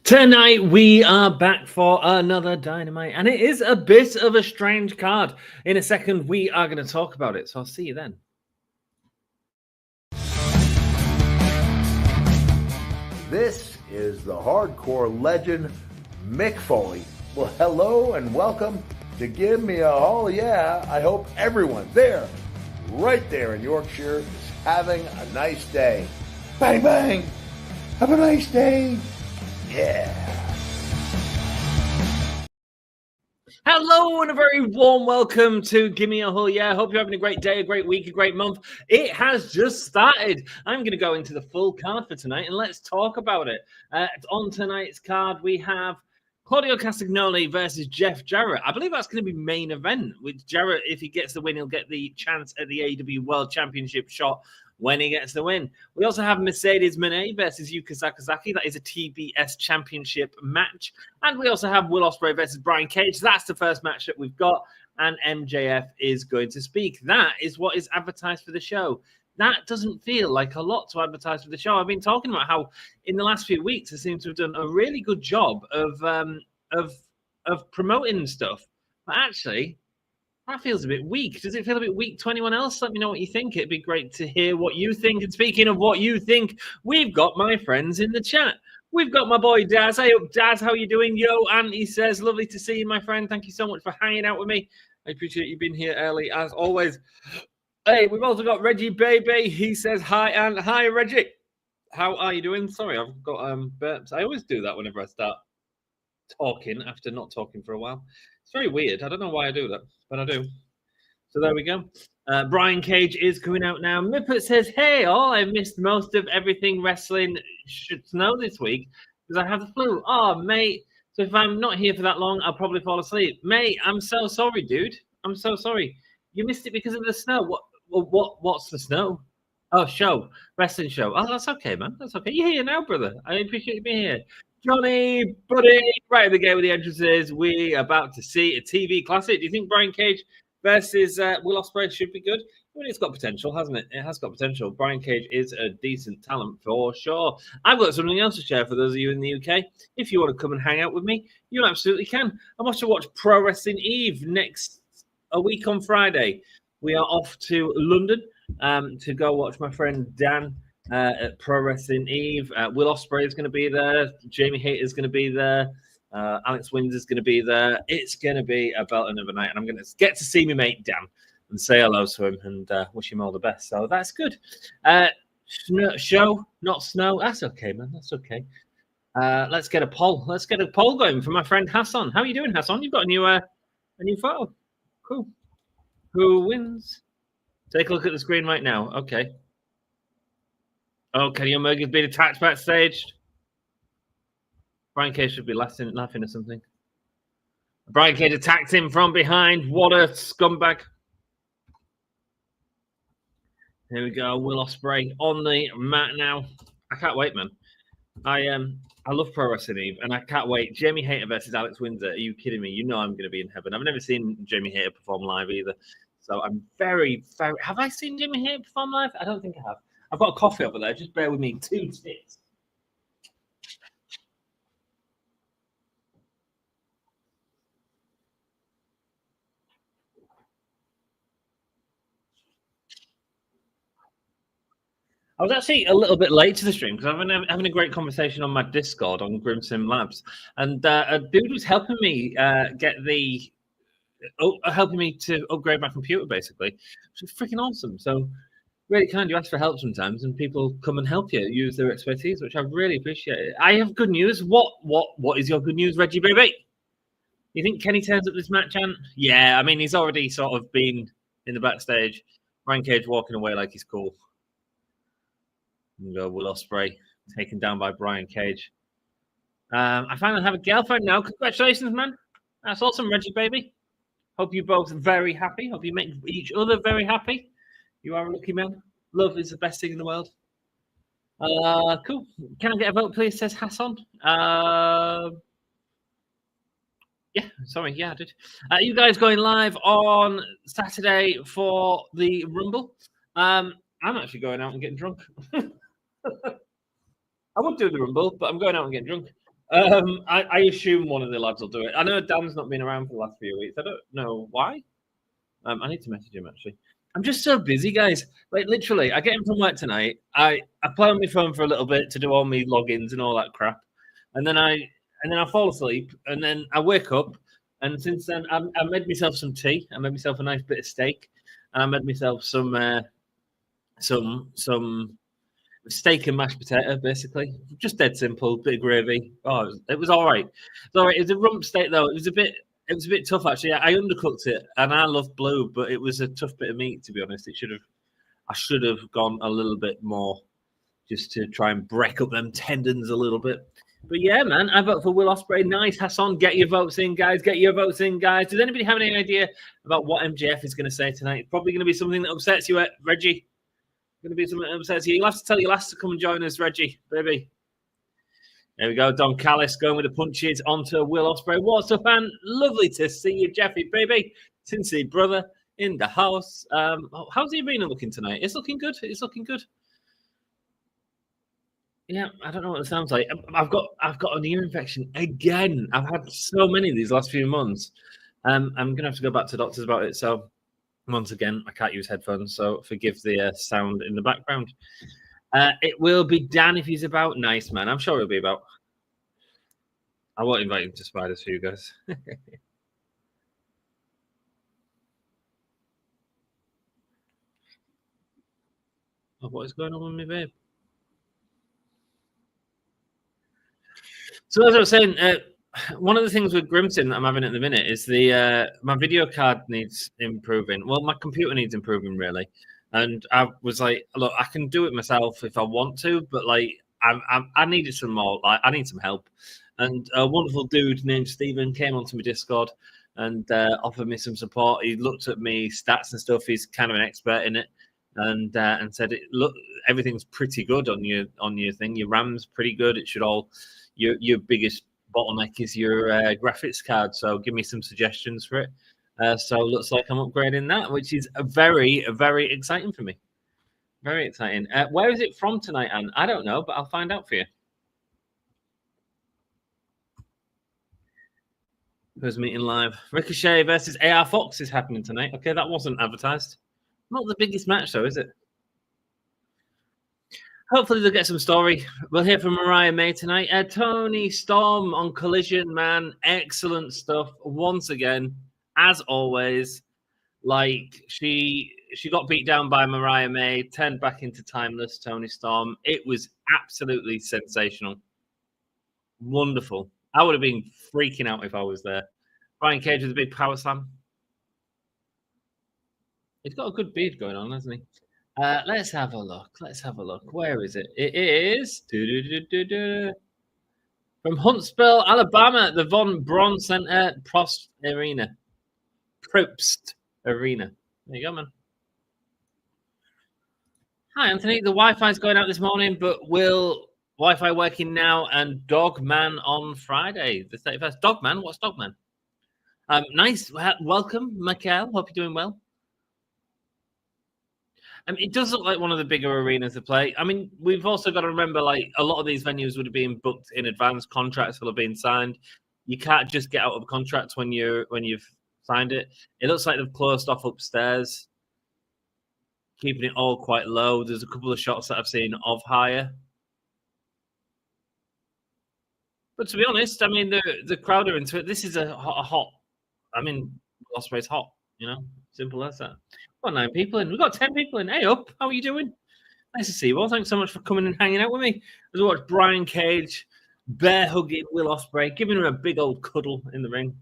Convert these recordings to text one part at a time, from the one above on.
Tonight we are back for another Dynamite, and it is a bit of a strange card. In a second, we are going to talk about it, so I'll see you then. This is the hardcore legend, Mick Foley. Well, hello and welcome to Give Me a Hall Yeah. I hope everyone there, right there in Yorkshire, is having a nice day. Bang, bang. Have a nice day. Yeah. Hello and a very warm welcome to Give Me a Hall Yeah. I hope you're having a great day, a great week, a great month. It has just started. I'm going to go into the full card for tonight and let's talk about it. On tonight's card, we have Claudio Castagnoli versus Jeff Jarrett. I believe that's going to be main event. With Jarrett, if he gets the win, he'll get the chance at the AEW World Championship shot when he gets the win. We also have Mercedes Mone versus Yuka Sakazaki. That is a TBS Championship match. And we also have Will Ospreay versus Brian Cage. That's the first match that we've got. And MJF is going to speak. That is what is advertised for the show. That doesn't feel like a lot to advertise for the show. I've been talking about how in the last few weeks I seem to have done a really good job of promoting stuff. But actually, that feels a bit weak. Does it feel a bit weak to anyone else? Let me know what you think. It'd be great to hear what you think. And speaking of what you think, we've got my friends in the chat. We've got my boy Daz. Hey up, Daz. How you doing? Yo, Auntie says, lovely to see you, my friend. Thank you so much for hanging out with me. I appreciate you being here early, as always. Hey, we've also got Reggie Baby. He says, hi, and hi, Reggie. How are you doing? Sorry, I've got burps. I always do that whenever I start talking after not talking for a while. It's very weird. I don't know why I do that, but I do. So there we go. Brian Cage is coming out now. Mippet says, hey, all, I missed most of everything wrestling should know this week because I have the flu. Oh, mate. So if I'm not here for that long, I'll probably fall asleep. Mate, I'm so sorry, dude. I'm so sorry. You missed it because of the snow. What's the snow? Oh, show. Wrestling show. Oh, that's okay, man. That's okay. You're here now, brother. I appreciate you being here. Johnny, buddy, right at the gate with the entrances. We are about to see a TV classic. Do you think Brian Cage versus Will Ospreay should be good? Well, it's got potential, hasn't it? It has got potential. Brian Cage is a decent talent for sure. I've got something else to share for those of you in the UK. If you want to come and hang out with me, you absolutely can. I'm off to watch Pro Wrestling Eve a week on Friday. We are off to London to go watch my friend Dan at Pro Wrestling Eve. Will Ospreay is going to be there. Jamie Hayter is going to be there. Alex Windsor is going to be there. It's going to be a belt another night, and I'm going to get to see my mate Dan and say hello to him and wish him all the best. So that's good. Show, not snow. That's okay, man. That's okay. Let's get a poll. Let's get a poll going for my friend Hassan. How are you doing, Hassan? You've got a new photo. Cool. Who wins? Take a look at the screen right now. Okay. Oh, Kenny Omega's been attacked backstage. Brian Cage should be laughing or something. Brian Cage attacked him from behind. What a scumbag. Here we go. Will Ospreay on the mat now. I can't wait, man. I love Pro Wrestling Eve, and I can't wait. Jamie Hayter versus Alex Windsor. Are you kidding me? You know I'm going to be in heaven. I've never seen Jamie Hayter perform live either. So I'm very, very... Have I seen Jamie Hayter perform live? I don't think I have. I've got a coffee over there. Just bear with me 2 ticks. I was actually a little bit late to the stream because I'm having a great conversation on my Discord on Grimsim Labs, and a dude was helping me helping me to upgrade my computer, basically, which is freaking awesome. So really kind. You ask for help sometimes, and people come and help you use their expertise, which I really appreciate. I have good news. What is your good news, Reggie baby? You think Kenny turns up this match, Ant? Yeah, I mean he's already sort of been in the backstage. Brian Cage walking away like he's cool. And go Will Ospreay taken down by Brian Cage. I finally have a girlfriend now. Congratulations, man. That's awesome, Reggie baby. Hope you both are very happy. Hope you make each other very happy. You are a lucky man. Love is the best thing in the world. Cool. Can I get a vote, please? Says Hassan. Yeah, sorry. Yeah, I did. You guys going live on Saturday for the Rumble? I'm actually going out and getting drunk. I would do the Rumble, but I'm going out and getting drunk. I assume one of the lads will do it. I know Dan's not been around for the last few weeks. I don't know why. I need to message him actually. I'm just so busy, guys. Like literally, I get him from work tonight. I play on my phone for a little bit to do all my logins and all that crap, and then I fall asleep, and then I wake up, and since then I made myself some tea. I made myself a nice bit of steak, and I made myself some steak and mashed potato, basically. Just dead simple, bit of gravy. Oh, it was all right. It's all right. It was a rump steak though. It was a bit tough actually. I undercooked it, and I love blue, but it was a tough bit of meat to be honest. I should have gone a little bit more, just to try and break up them tendons a little bit. But yeah, man, I vote for Will Ospreay. Nice, Hassan. Get your votes in, guys. Get your votes in, guys. Does anybody have any idea about what MJF is going to say tonight? It's probably going to be something that upsets you, Reggie. Going to be something that upsets you. You'll have to tell your lass to come and join us, Reggie, baby. There we go. Don Callis going with the punches onto Will Ospreay. What's up, man? Lovely to see you, Jeffy, baby. Sincere brother in the house. How's the arena looking tonight? It's looking good. It's looking good. Yeah, I don't know what it sounds like. I've got an ear infection again. I've had so many these last few months. I'm gonna have to go back to doctors about it. So once again, I can't use headphones, so forgive the sound in the background. It will be Dan if he's about. Nice, man. I'm sure he'll be about. I won't invite him to Spiders for you guys. Oh, what is going on with me, babe? So as I was saying, one of the things with Grimton that I'm having at the minute is my video card needs improving. Well, my computer needs improving really, and I was like, look, I can do it myself if I want to, but like I needed some more. Like I need some help. And a wonderful dude named Stephen came onto my Discord and offered me some support. He looked at me stats and stuff. He's kind of an expert in it, and said, look, everything's pretty good on your thing. Your RAM's pretty good. It should all your biggest bottleneck is your graphics card. So give me some suggestions for it. So looks like I'm upgrading that, which is very, very exciting for me. Very exciting. Where is it from tonight, Anne? I don't know, but I'll find out for you. Who's meeting live? Ricochet versus AR Fox is happening tonight. Okay, that wasn't advertised. Not the biggest match, though, is it? Hopefully they'll get some story. We'll hear from Mariah May tonight. Tony Storm on Collision, man. Excellent stuff. Once again, as always, like she got beat down by Mariah May, turned back into timeless Tony Storm. It was absolutely sensational. Wonderful. I would have been freaking out if I was there. Brian Cage with a big power slam. He's got a good beard going on, hasn't he? Let's have a look. Where is it? It is from Huntsville, Alabama, the Von Braun Center, Probst Arena. There you go, man. Hi, Anthony. The Wi-Fi's going out this morning, but will Wi-Fi working now and Dogman on Friday, the 31st. Dogman? What's Dogman? Nice. Welcome, Michael. Hope you're doing well. It does look like one of the bigger arenas to play. I mean, we've also got to remember, like, a lot of these venues would have been booked in advance. Contracts will have been signed. You can't just get out of a contract when you've signed it. It looks like they've closed off upstairs, keeping it all quite low. There's a couple of shots that I've seen of higher. But to be honest, I mean, the crowd are into it. This is a hot. I mean, Ospreay's hot. You know, simple as that. We've got 9 people in. We've got 10 people in. Hey, up. How are you doing? Nice to see you all. Thanks so much for coming and hanging out with me. As I watch Brian Cage bear hugging Will Ospreay, giving him a big old cuddle in the ring.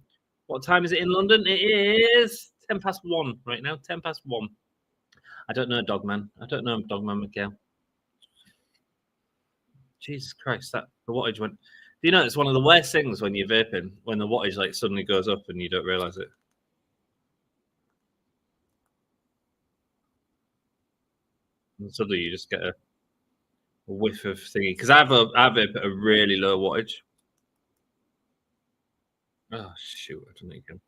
What time is it in London? It is 1:10 right now. 1:10. I don't know, Dogman. Miguel. Jesus Christ, the wattage went. Do you know it's one of the worst things when you're vaping, when the wattage like suddenly goes up and you don't realize it? And suddenly you just get a whiff of thingy. Because I vape at a really low wattage. Oh shoot, I don't think I can.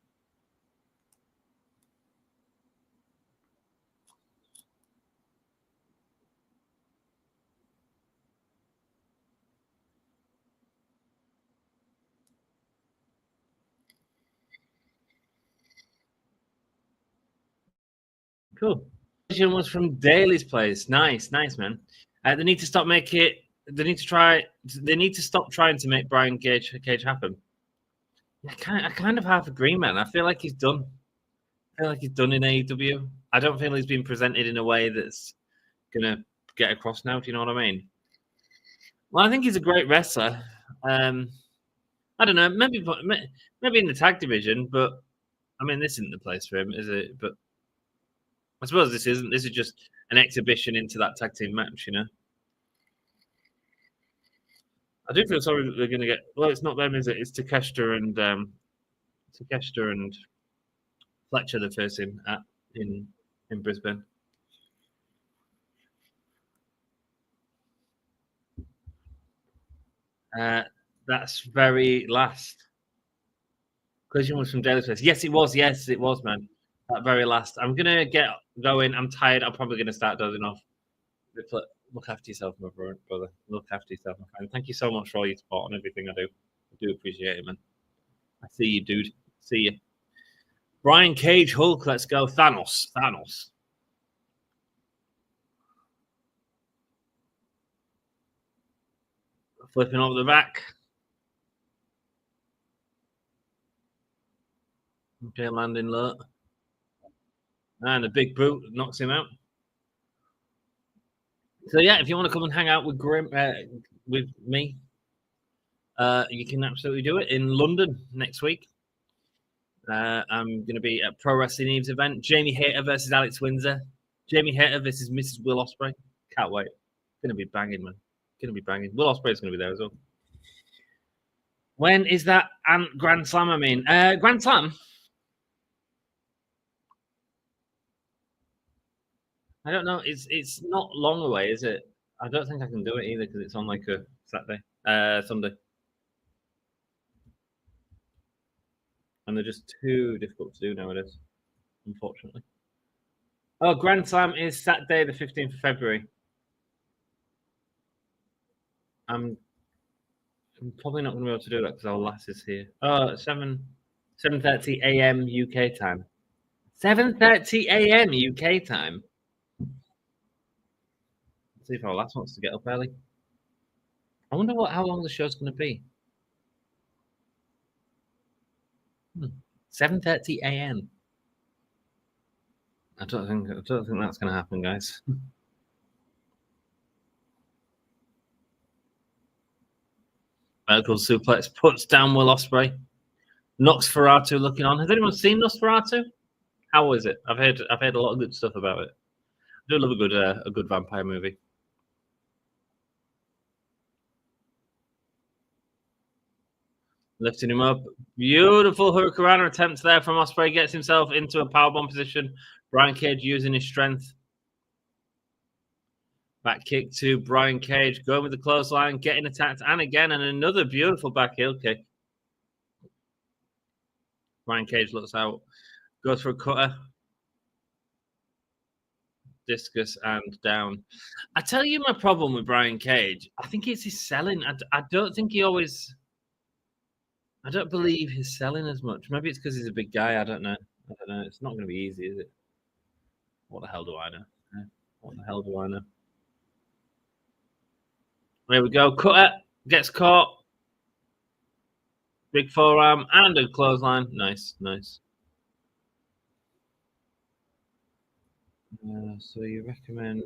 Cool. Question was from Daly's Place. Nice, man. They need to stop make it. They need to stop trying to make Brian Cage happen. I kind of half agree, man. I feel like he's done. I feel like he's done in AEW. I don't feel he's been presented in a way that's gonna get across now. Do you know what I mean? Well, I think he's a great wrestler. I don't know, maybe in the tag division, but I mean, this isn't the place for him, is it? But I suppose this isn't. This is just an exhibition into that tag team match, you know. I do feel sorry that they're going to get. Well, it's not them, is it? It's Takeshita and Fletcher they're facing in Brisbane. That's very last. Question was from Daly's Place. Yes, it was. Yes, it was, man. That very last. I'm going to get going. I'm tired. I'm probably going to start dozing off. Look after yourself, my brother. Look after yourself, my friend. Thank you so much for all your support and everything I do. I do appreciate it, man. I see you, dude. See you. Brian Cage, Hulk. Let's go. Thanos. Flipping over the back. Okay, landing low. And a big boot knocks him out. So yeah, if you want to come and hang out with with me, you can absolutely do it in London next week. I'm going to be at Pro Wrestling Eve's event. Jamie Hayter versus Alex Windsor. Jamie Hayter versus Mrs. Will Ospreay. Can't wait. Going to be banging, man. Going to be banging. Will Ospreay's going to be there as well. When is that Grand Slam? I mean, Grand Slam. I don't know. It's not long away, is it? I don't think I can do it either because it's on like a Saturday, Sunday, and they're just too difficult to do nowadays, unfortunately. Oh, Grand Slam is Saturday, the 15th of February. I'm probably not going to be able to do that because our lass is here. Oh, 7:30 a.m. UK time. 7:30 a.m. UK time. Let's see if our lass wants to get up early. I wonder how long the show's going to be. 7:30 a.m. I don't think that's going to happen, guys. Vertical suplex puts down Will Ospreay. Nosferatu looking on. Has anyone seen Nosferatu? How was it? I've heard a lot of good stuff about it. I do love a good vampire movie. Lifting him up. Beautiful Hurricanrana attempt there from Ospreay. Gets himself into a powerbomb position. Brian Cage using his strength. Back kick to Brian Cage. Going with the clothesline. Getting attacked. And again, and another beautiful back heel kick. Brian Cage looks out. Goes for a cutter. Discus and down. I tell you my problem with Brian Cage. I think it's his selling. I don't think he always... I don't believe he's selling as much. Maybe it's because he's a big guy. I don't know. It's not going to be easy, is it? What the hell do I know? What the hell do I know? There we go. Cutter gets caught. Big forearm and a clothesline. Nice. So you recommend...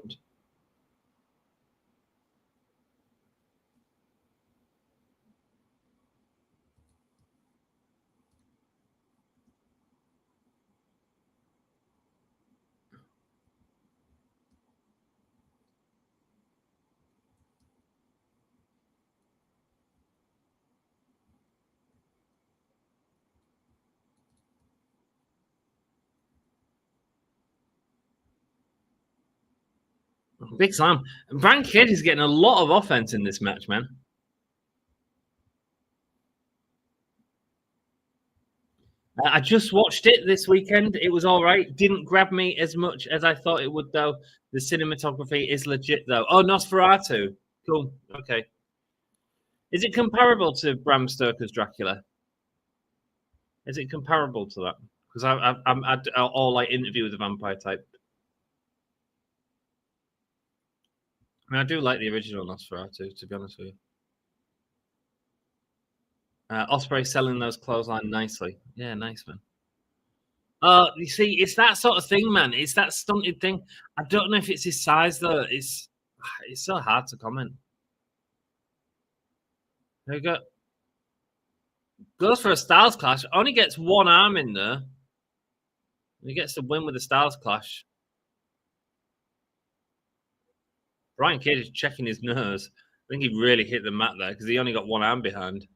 Big slam. Brian Cage is getting a lot of offense in this match, man. I just watched it this weekend. It was all right. Didn't grab me as much as I thought it would, though. The cinematography is legit, though. Oh, Nosferatu. Cool. Okay. Is it comparable to Bram Stoker's Dracula? Is it comparable to that? Because I'm all like Interview with the Vampire type I mean, I do like the original Nosferatu, to be honest with you. Ospreay selling those clothesline nicely. Yeah, nice, man. You see, it's that sort of thing, man. It's that stunted thing. I don't know if it's his size, though. It's so hard to comment. There we go. Goes for a Styles Clash. Only gets one arm in there. He gets the win with the Styles Clash. Brian Cage is checking his nose. I think he really hit the mat there because he only got one arm behind.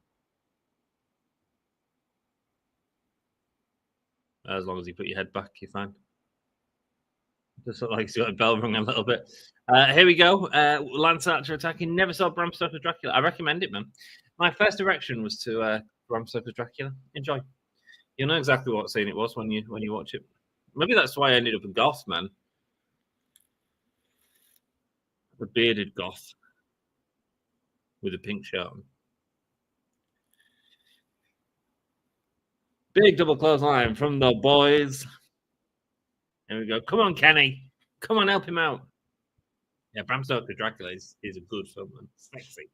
As long as you put your head back, you're fine. Just look like he's got a bell rung a little bit. Here we go. Lance Archer attacking. Never saw Bram Stoker's Dracula. I recommend it, man. My first direction was to Bram Stoker's Dracula. Enjoy. You know exactly what scene it was when you watch it. Maybe that's why I ended up in Goth, man. The bearded Goth with a pink shirt on. Big double clothesline from the boys. There we go. Come on, Kenny. Come on, help him out. Yeah, Bram Stoker Dracula is a good film, man. Sexy.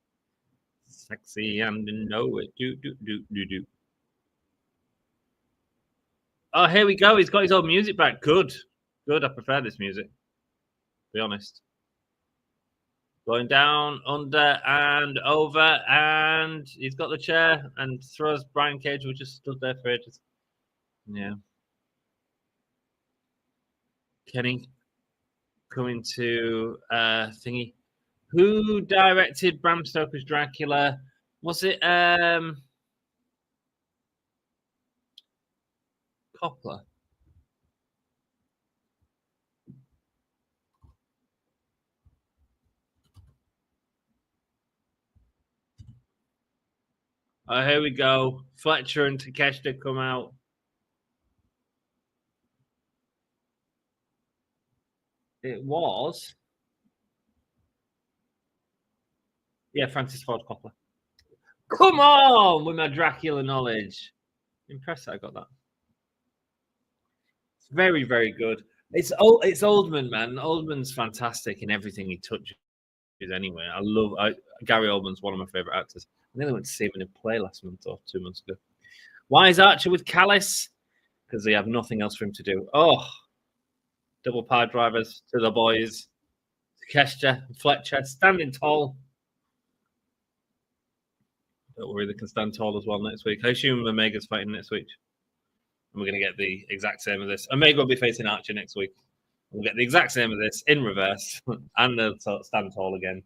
Sexy and know it. Do. Oh, here we go. He's got his old music back. Good. Good. I prefer this music, to be honest. Going down, under, and over, and he's got the chair and throws Brian Cage, who just stood there for ages. Yeah. Kenny coming to thingy. Who directed Bram Stoker's Dracula? Was it Coppola? Oh, here we go. Fletcher and Takeshita come out. It was. Yeah, Francis Ford Coppola. Come on with my Dracula knowledge. Impressed that I got that. It's very, very good. It's Oldman, man. Oldman's fantastic in everything he touches anyway. Gary Oldman's one of my favorite actors. I think I went to see him in a play last month or 2 months ago. Why is Archer with Callis? Because they have nothing else for him to do. Oh, double power drivers to the boys. Takeshita, Fletcher, standing tall. Don't worry, they can stand tall as well next week. I assume Omega's fighting next week. And we're going to get the exact same of this. Omega will be facing Archer next week. We'll get the exact same of this in reverse. And they'll stand tall again.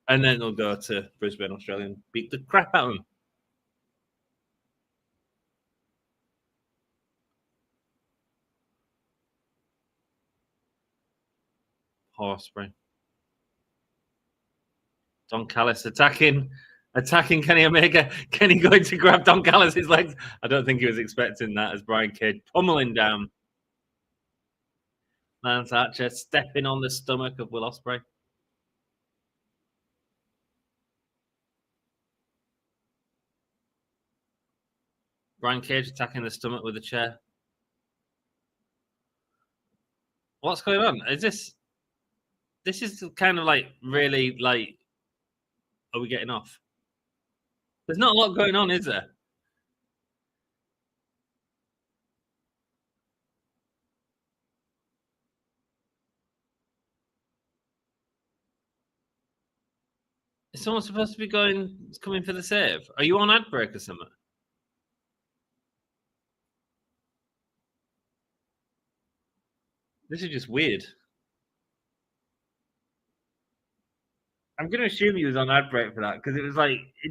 And then they'll go to Brisbane, Australia, and beat the crap out of them. Ospreay. Don Callis attacking Kenny Omega. Kenny going to grab Don Callis' legs. I don't think he was expecting that as Brian Cage pummeling down. Lance Archer stepping on the stomach of Will Ospreay. Brian Cage attacking the stomach with a chair. What's going on? This is kind of like really like, are we getting off? There's not a lot going on, is there? Is someone supposed to be coming for the save? Are you on ad break or something? This is just weird. I'm going to assume he was on ad break for that because it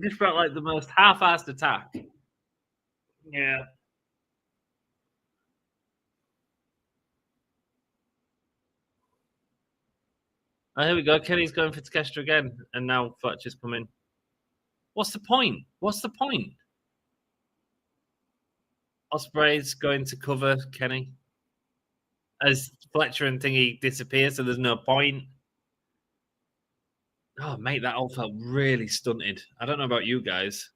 just felt like the most half-assed attack. Yeah. Oh, here we go. Kenny's going for Takeshita again, and now Fletcher's coming. What's the point? Ospreay's going to cover Kenny as Fletcher and Thingy disappear, so there's no point. Oh, mate, that all felt really stunted. I don't know about you guys.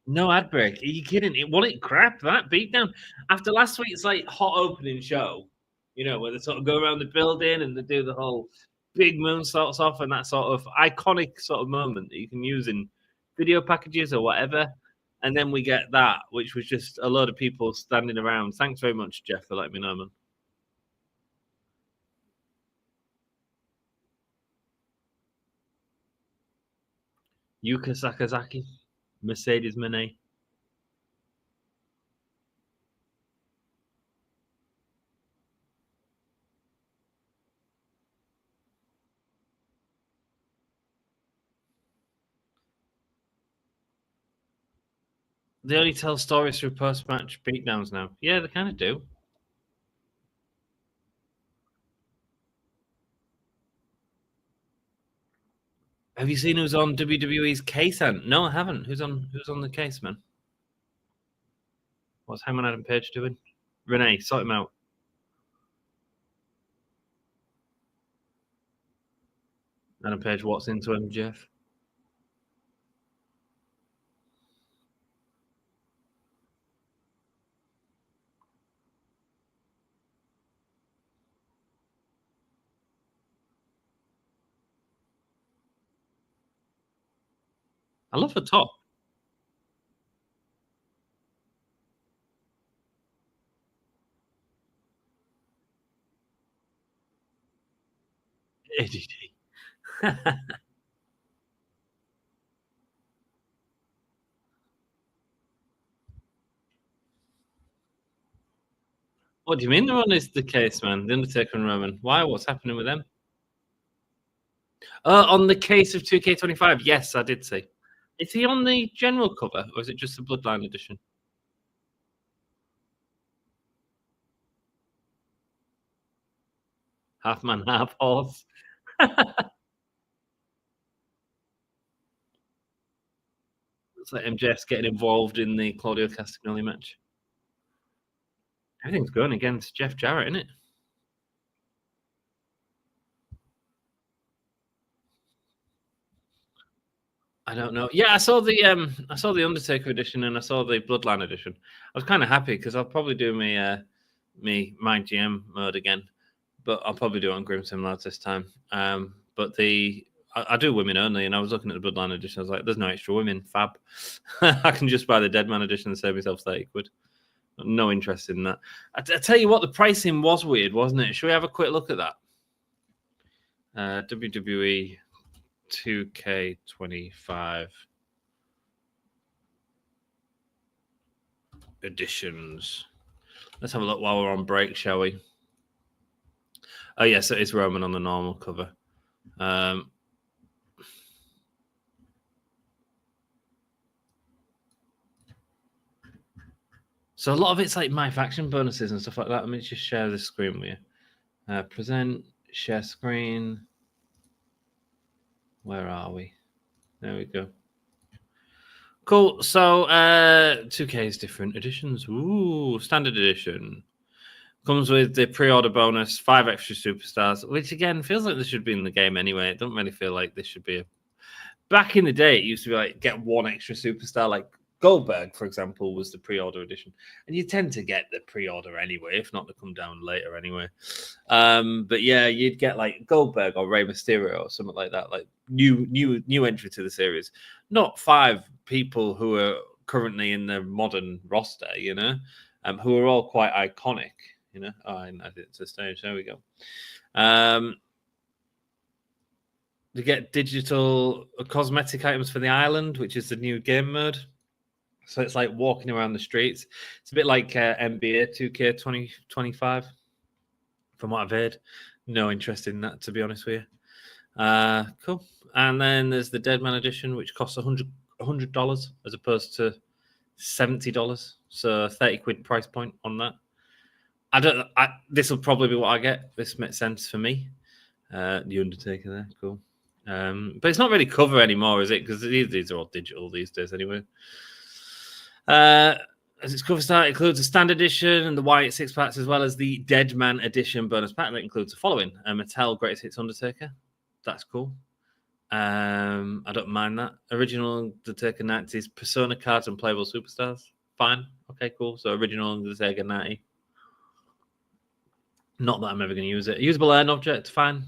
No ad break. Are you kidding? It wasn't crap, that beatdown. After last week's hot opening show, You know, where they sort of go around the building and they do the whole big moonsaults off and that sort of iconic sort of moment that you can use in video packages or whatever. And then we get that, which was just a load of people standing around. Thanks very much, Jeff, for letting me know, man. Yuka Sakazaki, Mercedes Mone. They only tell stories through post-match beatdowns now. Yeah, they kind of do. Have you seen who's on WWE's case? No, I haven't. Who's on the case, man? What's Hangman Adam Page doing? Renee, sort him out. Adam Page, what's into him, Jeff? I love the top. ADD. What do you mean they're on the case, man? The Undertaker and Roman. Why? What's happening with them? On the case of 2K25, yes, I did see. Is he on the general cover, or is it just the Bloodline edition? Half man, half horse. It's like MJF's getting involved in the Claudio Castagnoli match. Everything's going against Jeff Jarrett, isn't it? I don't know. Yeah, I saw the Undertaker edition and I saw the Bloodline edition. I was kind of happy because I'll probably do my GM mode again, but I'll probably do it on Grim Sim Lads this time. But I do women only, and I was looking at the Bloodline edition. I was like, "There's no extra women, fab. I can just buy the Deadman edition and save myself 30 quid." No interest in that. I tell you what, the pricing was weird, wasn't it? Should we have a quick look at that? WWE 2K25 editions. Let's have a look while we're on break, shall we? Oh, yes, it is Roman on the normal cover. So a lot of it's like my faction bonuses and stuff like that. Let me just share the screen with you. Present, share screen. Where are we? There we go. Cool. So 2K's different editions. Ooh, standard edition. Comes with the pre-order bonus, 5 extra superstars, which again feels like this should be in the game anyway. It doesn't really feel like this should be Back in the day, it used to be like get 1 extra superstar, like Goldberg, for example, was the pre-order edition. And you tend to get the pre-order anyway, if not to come down later anyway. But yeah, you'd get like Goldberg or Rey Mysterio or something like that, like new entry to the series. Not 5 people who are currently in the modern roster, you know, who are all quite iconic, you know. Oh, I did it to stage. There we go. You get digital cosmetic items for the island, which is the new game mode. So it's like walking around the streets. It's a bit like NBA 2K 2025, from what I've heard. No interest in that, to be honest with you. Cool. And then there's the Deadman edition, which costs $100 as opposed to $70. So 30 quid price point on that. This will probably be what I get. This makes sense for me. The Undertaker there, cool. But it's not really cover anymore, is it? Because these are all digital these days anyway. As its cover start, it includes a standard edition and the Wyatt 6-packs, as well as the Deadman edition bonus pack that includes the following: a Mattel Greatest Hits Undertaker. That's cool. I don't mind that. Original Undertaker 90s Persona cards and playable superstars. Fine. Okay, cool. So original Undertaker 90. Not that I'm ever going to use it. Usable earn object, fine.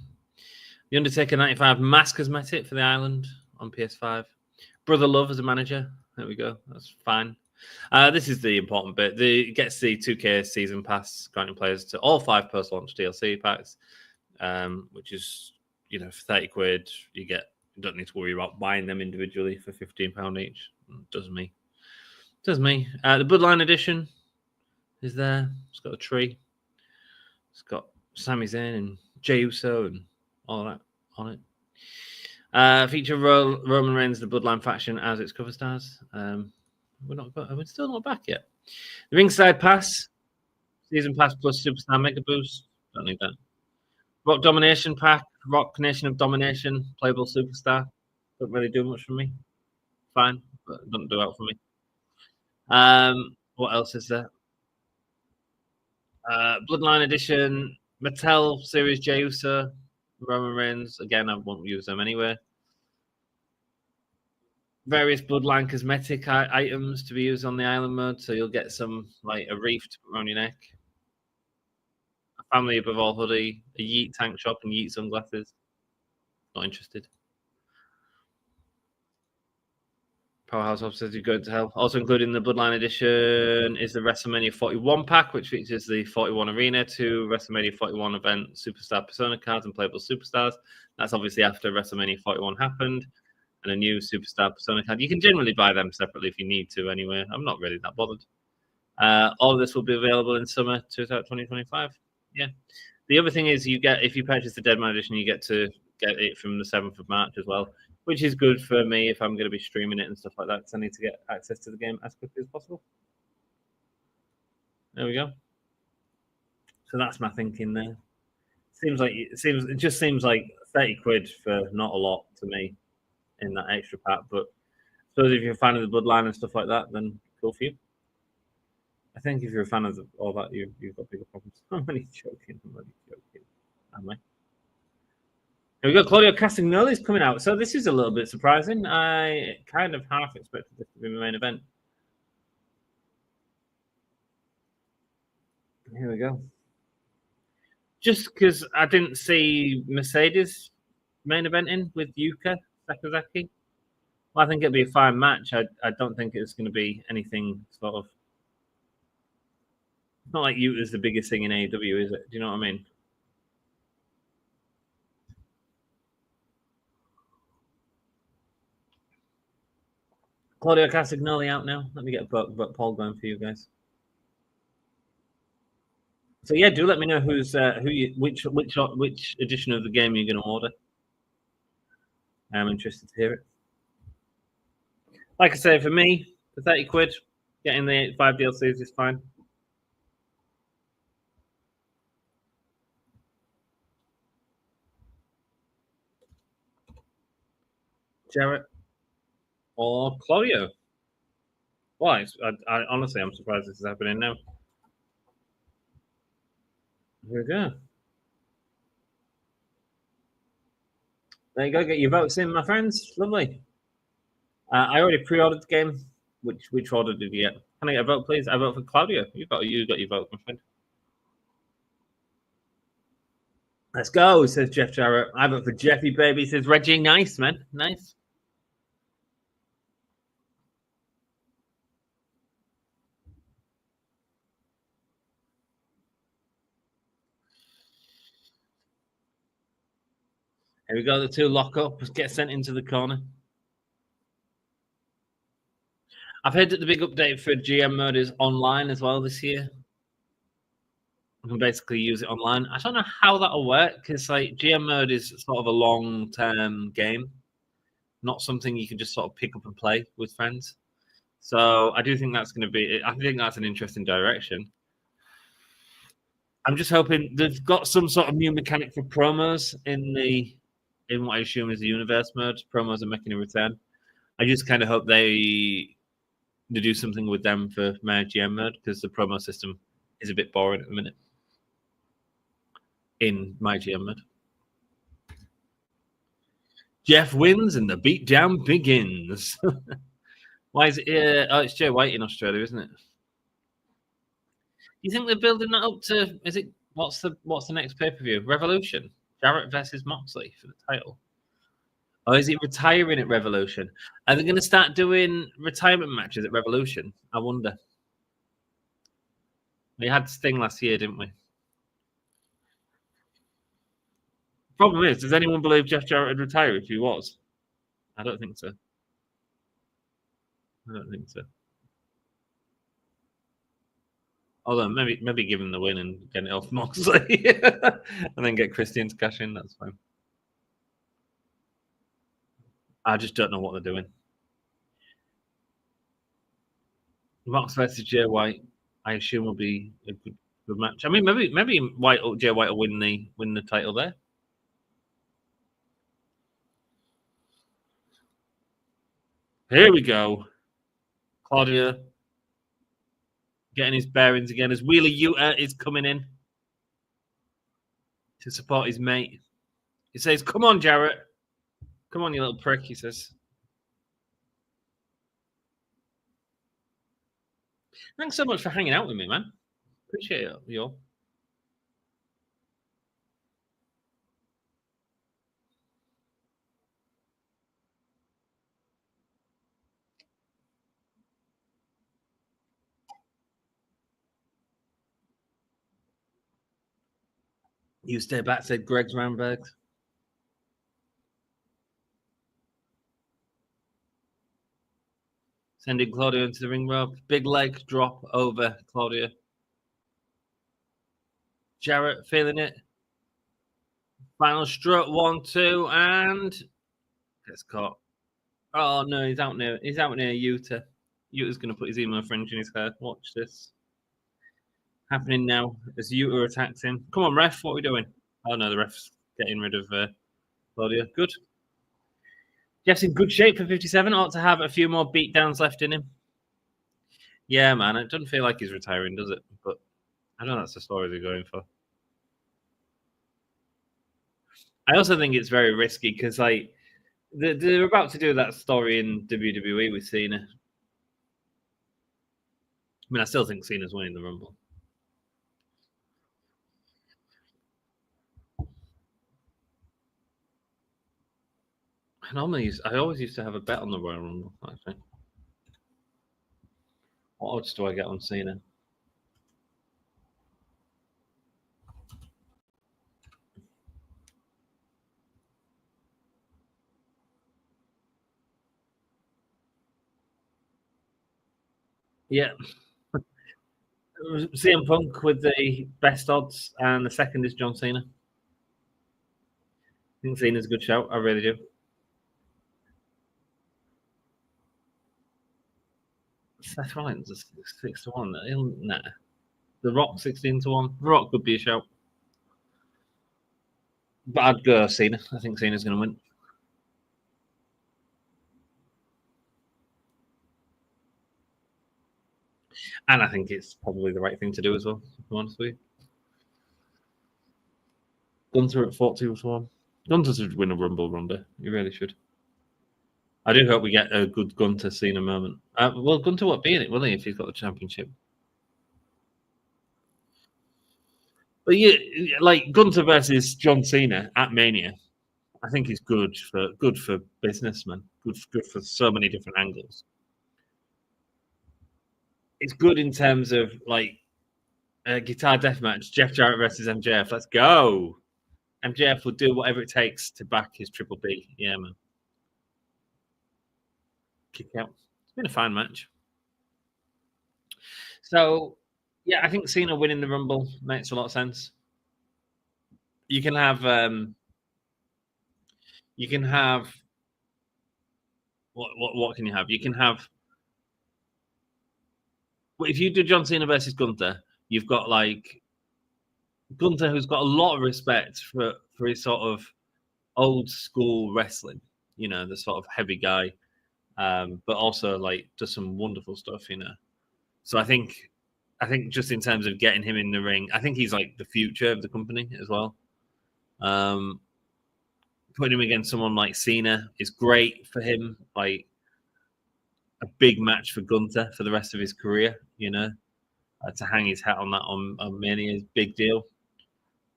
The Undertaker 95 mask cosmetic for the island on PS5. Brother Love as a manager. There we go. That's fine. This is the important bit. It gets the 2K season pass, granting players to all 5 post-launch DLC packs, which is, for 30 quid, you don't need to worry about buying them individually for £15 each. Does me. The Bloodline edition is there. It's got a tree. It's got Sami Zayn and Jey Uso and all that on it. Feature Roman Reigns, the Bloodline faction, as its cover stars. We're still not back yet. The Ringside Pass, Season Pass plus Superstar Mega Boost. Don't need that. Rock Domination Pack, Rock Nation of Domination, Playable Superstar. Don't really do much for me. Fine, but don't do out for me. What else is there? Bloodline Edition, Mattel Series Jey Uso, Roman Reigns. Again, I won't use them anyway. Various Bloodline cosmetic items to be used on the island mode. So you'll get some, like a wreath to put around your neck, a Family Above All hoodie, a Yeet tank top, and Yeet sunglasses. Not interested. Powerhouse Officers, you go to hell. Also included in the Bloodline Edition is the WrestleMania 41 pack, which features the 41 Arena, 2 WrestleMania 41 event Superstar Persona cards and Playable Superstars. That's obviously after WrestleMania 41 happened. And a new Superstar Persona card. You can generally buy them separately if you need to anyway. I'm not really that bothered. All of this will be available in summer 2025. Yeah. The other thing is if you purchase the Deadman Edition, you get to get it from the 7th of March as well, which is good for me if I'm going to be streaming it and stuff like that, because I need to get access to the game as quickly as possible. There we go. So that's my thinking there. It just seems like 30 quid for not a lot to me in that extra pack, but I suppose if you're a fan of the Bloodline and stuff like that, then cool for you. I think if you're a fan of all that, you've got bigger problems. I'm only joking. Am I? Here we go. Claudio Castagnoli is coming out. So this is a little bit surprising. I kind of half expected this to be my main event. Here we go. Just because I didn't see Mercedes main eventing with Yuka Sakazaki. Well, I think it'll be a fine match. I don't think it's going to be anything sort of. It's not like Yuta's the biggest thing in AEW, is it? Do you know what I mean? Claudio Castagnoli out now. Let me get a poll going for you guys. So yeah, do let me know which edition of the game you're going to order. I'm interested to hear it. Like I say, for me, for 30 quid, getting the 5 DLCs is fine. Jarrett or Claudio. Why? I honestly, I'm surprised this is happening now. Here we go. There you go. Get your votes in, my friends. Lovely. I already pre-ordered the game. Which order did you get? Can I get a vote, please? I vote for Claudio. You got your vote, my friend. Let's go, says Jeff Jarrett. I vote for Jeffy, baby, says Reggie. Nice, man. Nice. Here we go. The 2 lock up. Get sent into the corner. I've heard that the big update for GM mode is online as well this year. You can basically use it online. I don't know how that'll work, because like GM mode is sort of a long-term game, not something you can just sort of pick up and play with friends. So I do think that's going to be. I think that's an interesting direction. I'm just hoping they've got some sort of new mechanic for promos in what I assume is the universe mode. Promos are making a return. I just kind of hope they do something with them for my GM mode, because the promo system is a bit boring at the minute in my GM mode. Jeff wins and the beatdown begins. Why is it? Oh, it's Jay White in Australia, isn't it? Do you think they're building that up to? Is it What's the next pay-per-view? Revolution. Jarrett versus Moxley for the title. Or is he retiring at Revolution? Are they going to start doing retirement matches at Revolution? I wonder. We had Sting last year, didn't we? Problem is, does anyone believe Jeff Jarrett would retire if he was? I don't think so. I don't think so. Although maybe give him the win and get it off Moxley, and then get Christian to cash in. That's fine. I just don't know what they're doing. Mox versus Jay White, I assume will be a good match. I mean, maybe Jay White will win the title there. Here we go. Claudio getting his bearings again as Wheeler Yuta is coming in to support his mate. He says, "Come on, Jarrett. Come on, you little prick," he says. Thanks so much for hanging out with me, man. Appreciate it, you all. You stay back, said Greg's Ramberg. Sending Claudio into the ring rope. Big leg drop over Claudio. Jarrett feeling it. Final strut, 1, 2, and gets caught. Oh no, he's out near Yuta. Yuta's gonna put his emo fringe in his hair. Watch this. Happening now as Yuta attacks him. Come on, ref, what are we doing? Oh no, the ref's getting rid of Claudio. Good. Jeff's in good shape for 57. Ought to have a few more beatdowns left in him. Yeah, man, it doesn't feel like he's retiring, does it? But I know that's the story they're going for. I also think it's very risky because, like, they're about to do that story in WWE with Cena. I mean, I still think Cena's winning the Rumble. I always used to have a bet on the Royal Rumble, actually. What odds do I get on Cena? Yeah. CM Punk with the best odds, and the second is John Cena. I think Cena's a good shout. I really do. Seth Rollins is 6-1. Nah. The Rock 16-1. The Rock could be a shout. But I'd go Cena. I think Cena's going to win. And I think it's probably the right thing to do as well, if I'm honest with you. Gunther at 42-1. Gunther should win a Rumble Ronda. He really should. I do hope we get a good Gunther Cena moment. Well, Gunther won't be in it, will he, if he's got the championship? But yeah, like Gunther versus John Cena at Mania, I think is good for business, man. Good for so many different angles. It's good in terms of like a guitar deathmatch, Jeff Jarrett versus MJF. Let's go. MJF will do whatever it takes to back his Triple B. Yeah, man. Kick out. It's been a fine match. So, yeah, I think Cena winning the Rumble makes a lot of sense. You can have what can you have? You can have, well, if you do John Cena versus Gunther, you've got like Gunther, who's got a lot of respect for his sort of old school wrestling, you know, the sort of heavy guy, but also like does some wonderful stuff, you know. So I think just in terms of getting him in the ring, I think he's like the future of the company as well. Putting him against someone like Cena is great for him. Like a big match for Gunther for the rest of his career, you know, to hang his hat on that on Mania is big deal.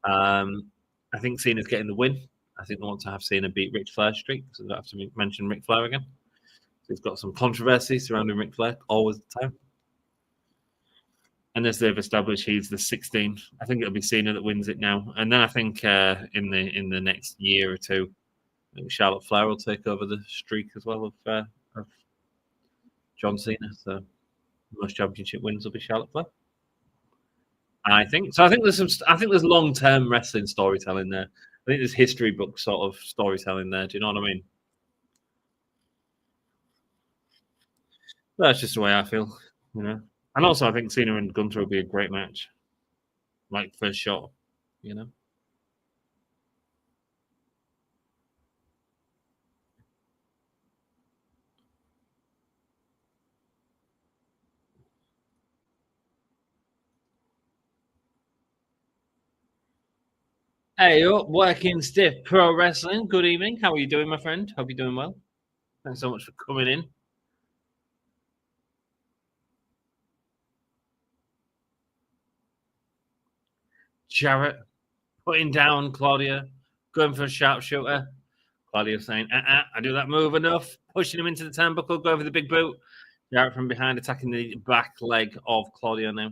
I think Cena's getting the win. I think they want to have Cena beat Ric Flair's streak, so they don't have to mention Ric Flair again. So it's got some controversy surrounding Ric Flair always the time. And as they've established, he's the 16th. I think it'll be Cena that wins it now. And then I think in the next year or two, I think Charlotte Flair will take over the streak as well of John Cena. So most championship wins will be Charlotte Flair. I think so. I think there's long-term wrestling storytelling there. I think there's history book sort of storytelling there. Do you know what I mean? That's just the way I feel, you know. And also, I think Cena and Gunther will be a great match, like first shot, you know. Hey, up, working stiff pro wrestling. Good evening. How are you doing, my friend? Hope you're doing well. Thanks so much for coming in. Jarrett putting down Claudio, going for a sharpshooter. Claudio saying, I do that move enough. Pushing him into the turnbuckle, going for the big boot. Jarrett from behind attacking the back leg of Claudio now.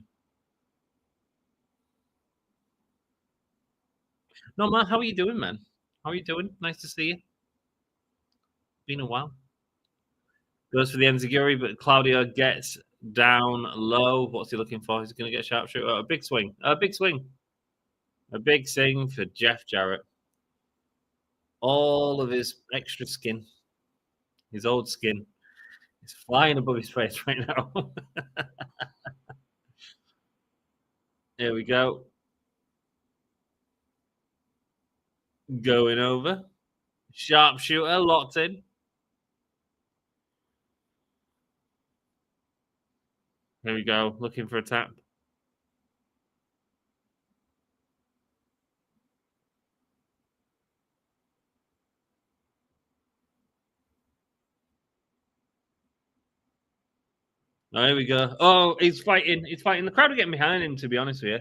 No, man, how are you doing, man? How are you doing? Nice to see you. Been a while. Goes for the enziguri, but Claudio gets down low. What's he looking for? He's going to get a sharpshooter. A big swing. A big swing. A big swing for Jeff Jarrett. All of his extra skin, his old skin, is flying above his face right now. Here we go. Going over. Sharpshooter locked in. Here we go. Looking for a tap. Oh, here we go. Oh, he's fighting. He's fighting. The crowd are getting behind him, to be honest with you.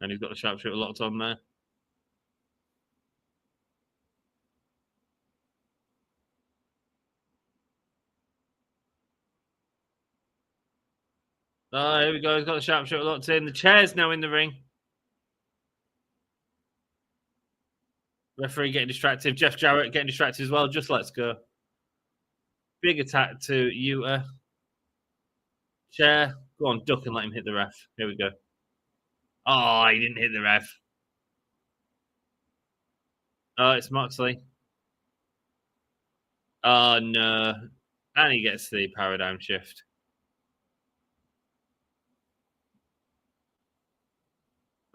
And he's got the sharpshooter locked on there. Oh, here we go. He's got the sharpshooter locked in. The chair's now in the ring. Referee getting distracted. Jeff Jarrett getting distracted as well. Just let's go. Big attack to Yuka. Chair. Go on, duck and let him hit the ref. Here we go. Oh, he didn't hit the ref. Oh, it's Moxley. Oh, no. And he gets the paradigm shift.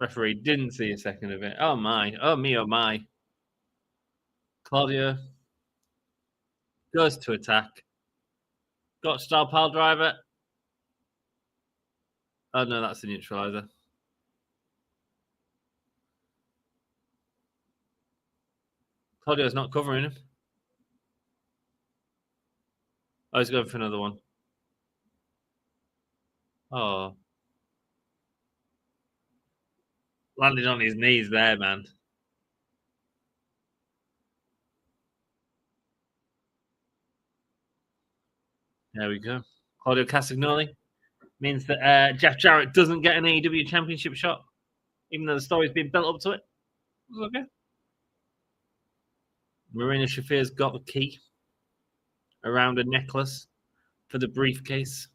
Referee didn't see a second of it. Oh, my. Oh, me, oh, my. Claudio goes to attack. Got star pile driver. Oh, no, that's the neutralizer. Claudio's not covering him. Oh, he's going for another one. Oh. Landed on his knees there, man. There we go. Claudio Castagnoli means that Jeff Jarrett doesn't get an AEW Championship shot, even though the story's been built up to it. Okay. Marina Shafir's got the key around a necklace for the briefcase.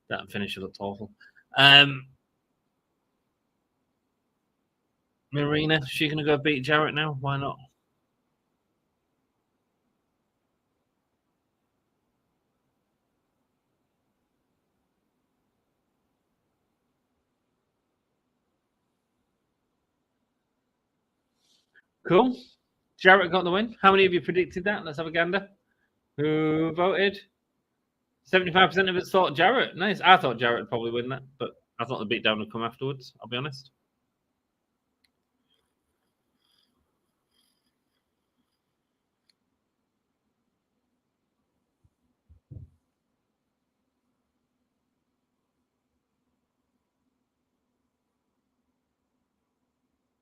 That finisher looked awful. Marina, is she going to go beat Jarrett now? Why not? Cool. Jarrett got the win. How many of you predicted that? Let's have a gander. Who voted? 75% of us thought Jarrett. Nice. I thought Jarrett would probably win that, but I thought the beatdown would come afterwards, I'll be honest.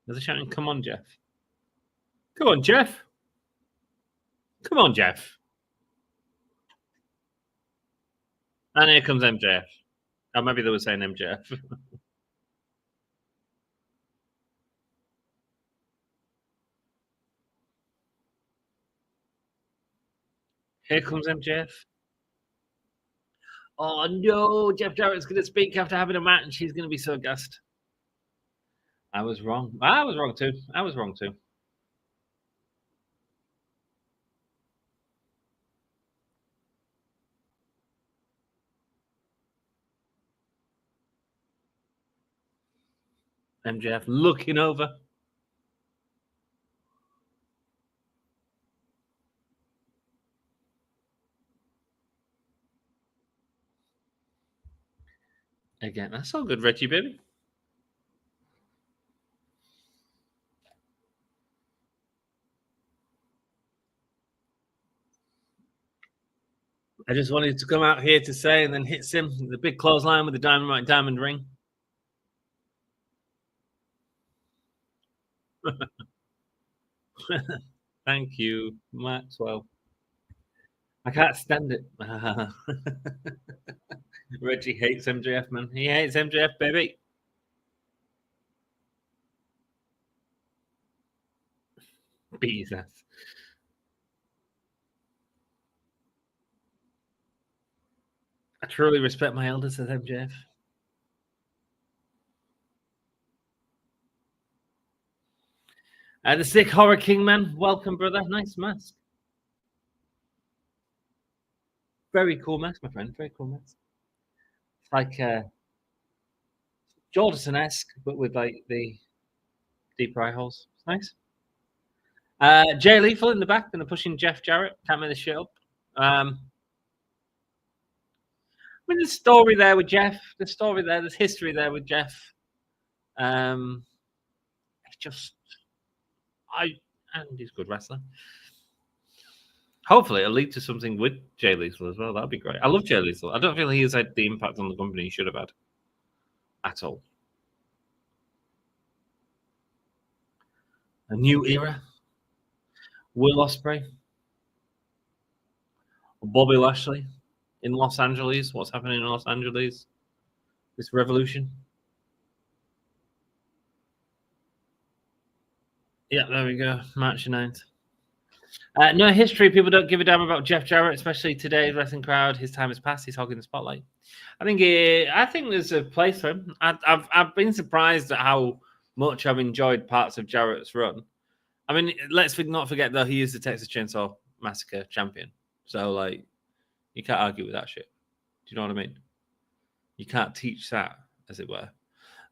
There's a shouting, come on, Jeff. Come on, Jeff. Come on, Jeff. And here comes MJF. Oh, maybe they were saying MJF. Here comes MJF. Oh, no. Jeff Jarrett's going to speak after having a match. He's going to be so gassed. I was wrong. I was wrong, too. MJF looking over. Again, that's all good, Reggie, baby. I just wanted to come out here to say, and then hits him the big clothesline with the Dynamite diamond ring. Thank you, Maxwell. I can't stand it. Reggie hates MJF, man. He hates MJF, baby. Jesus. I truly respect my elders as MJF. The Sick Horror King, man. Welcome, brother. Nice mask. Very cool mask, my friend. Very cool mask. It's like Jordison-esque, but with like the deeper eye holes. It's nice. Jay Lethal in the back, and they're pushing Jeff Jarrett. Can't make this shit up. I mean, there's story there with Jeff. There's story there. There's history there with Jeff. It's just, and he's a good wrestler. Hopefully, it'll lead to something with Jay Lethal as well. That'd be great. I love Jay Lethal. I don't feel he has had the impact on the company he should have had at all. A new era. Will Ospreay. Bobby Lashley in Los Angeles. What's happening in Los Angeles? This revolution. Yeah, there we go. March 9th. No history. People don't give a damn about Jeff Jarrett, especially today's wrestling crowd. His time has passed. He's hogging the spotlight. I think there's a place for him. I've been surprised at how much I've enjoyed parts of Jarrett's run. I mean, let's not forget though, he is the Texas Chainsaw Massacre champion. So like, you can't argue with that shit. Do you know what I mean? You can't teach that, as it were.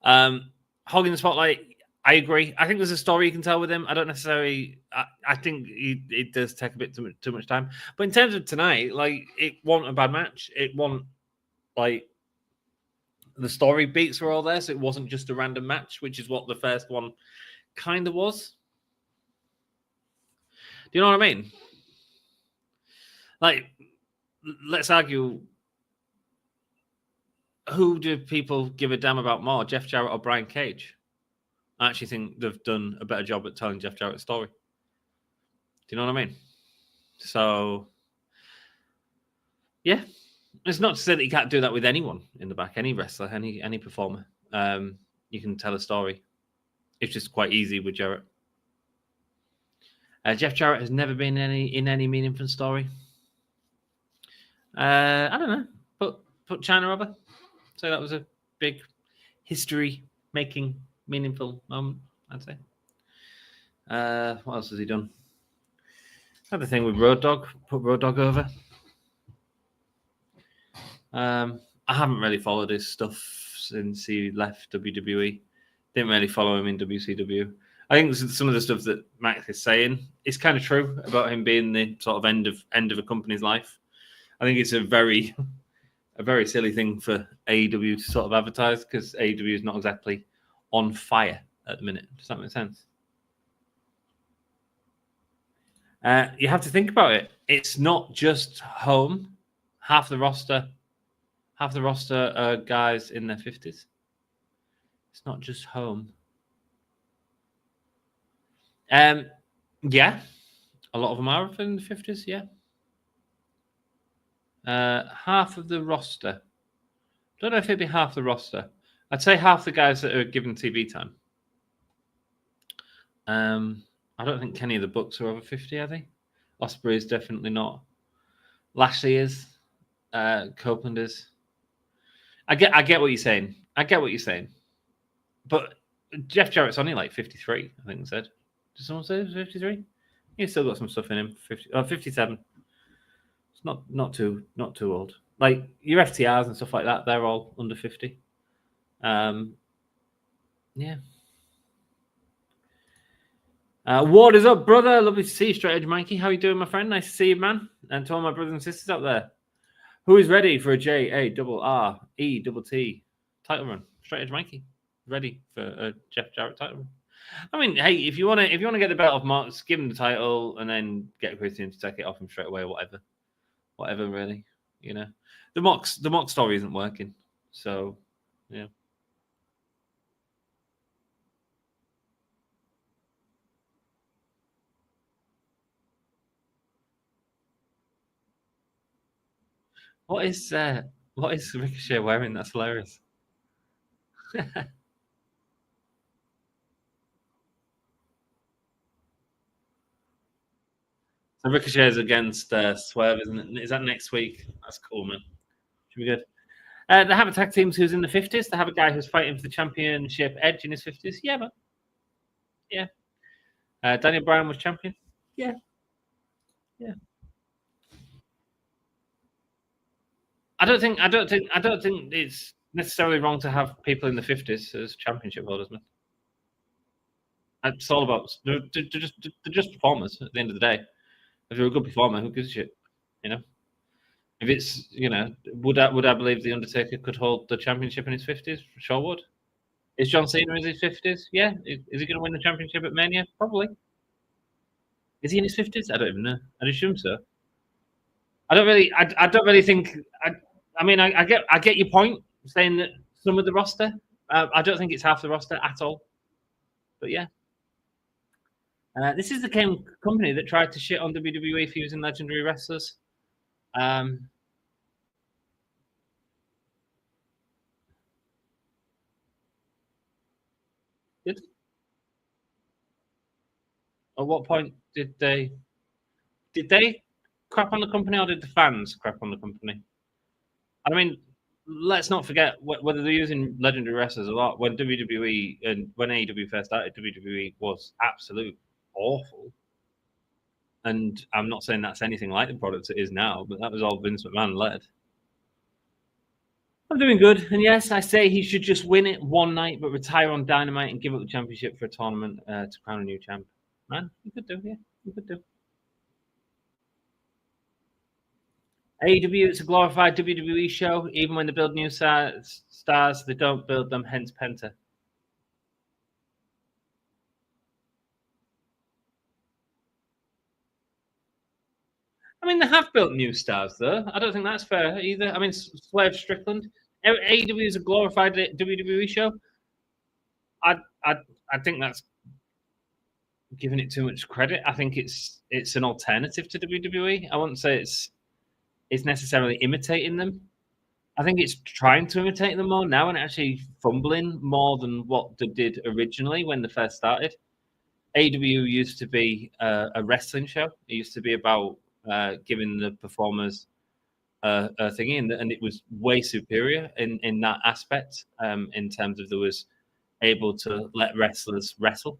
Hogging the spotlight. I agree. I think there's a story you can tell with him. I don't necessarily. I think it does take a bit too much time. But in terms of tonight, like it wasn't a bad match. It wasn't like the story beats were all there, so it wasn't just a random match, which is what the first one kind of was. Do you know what I mean? Like, let's argue. Who do people give a damn about more, Jeff Jarrett or Brian Cage? I actually think they've done a better job at telling Jeff Jarrett's story. Do you know what I mean? So, yeah. It's not to say that you can't do that with anyone in the back, any wrestler, any performer. You can tell a story. It's just quite easy with Jarrett. Jeff Jarrett has never been in any meaningful story. I don't know. Put China over. So that was a big history-making meaningful moment, I'd say. What else has he done? Had the thing with Road Dogg. Put Road Dogg over. I haven't really followed his stuff since he left WWE. Didn't really follow him in WCW. I think some of the stuff that Max is saying is kind of true about him being the sort of end of a company's life. I think it's a very silly thing for AEW to sort of advertise because AEW is not exactly on fire at the minute. Does that make sense? You have to think about it. It's not just home. Half the roster are guys in their 50s. It's not just home. Yeah, a lot of them are in the 50s. Yeah, half of the roster. Don't know if it'd be half the roster. I'd say half the guys that are given TV time. I don't think Kenny of the Bucks are over 50, are they? Ospreay is definitely not. Lashley is. Copeland is. I get what you're saying. But Jeff Jarrett's only like 53, I think they said. Did someone say it was 53? He's still got some stuff in him. 57. It's not too old. Like your FTRs and stuff like that, they're all under 50. Yeah. Ward is up, brother. Lovely to see you, Straight Edge Mikey. How you doing, my friend? Nice to see you, man. And to all my brothers and sisters out there. Who is ready for a JARRET title run? Straight Edge Mikey. Ready for a Jeff Jarrett title run. I mean, hey, if you want to get the belt off Mox, give him the title and then get Christian to take it off him straight away, whatever. Whatever, really. You know. The Mox story isn't working. So, yeah. What is Ricochet wearing? That's hilarious. So Ricochet's against Swerve, isn't it? Is that next week? That's cool, man. Should be good. They have a tag teams who's in the 50s. They have a guy who's fighting for the championship, Edge, in his 50s. Yeah, man. Yeah. Daniel Bryan was champion. Yeah. Yeah. I don't think it's necessarily wrong to have people in the 50s as championship holders, man. It's all about they're just performers at the end of the day. If you're a good performer, who gives a shit? You know? If it's, would I believe the Undertaker could hold the championship in his 50s? Sure would. Is John Cena in his 50s? Yeah. Is he going to win the championship at Mania? Probably. Is he in his 50s? I don't even know. I'd assume so. I don't really think. I mean, I get your point saying that some of the roster. I don't think it's half the roster at all. But yeah. This is the company that tried to shit on WWE for using legendary wrestlers. At what point did they crap on the company, or did the fans crap on the company? I mean, let's not forget whether they're using legendary wrestlers a lot. When WWE and when AEW first started, WWE was absolute awful. And I'm not saying that's anything like the product it is now, but that was all Vince McMahon led. I'm doing good. And yes, I say he should just win it one night, but retire on Dynamite and give up the championship for a tournament to crown a new champ. Man, you could do, yeah. You could do. AEW, it's a glorified WWE show. Even when they build new stars, they don't build them, hence Penta. I mean, they have built new stars, though. I don't think that's fair either. I mean, Swerve Strickland. AEW is a glorified WWE show. I think that's giving it too much credit. I think it's an alternative to WWE. I wouldn't say it's necessarily imitating them. I think it's trying to imitate them more now and actually fumbling more than what they did originally when they first started. AEW used to be a wrestling show. It used to be about giving the performers a thingy, and it was way superior in that aspect. In terms of there was able to let wrestlers wrestle,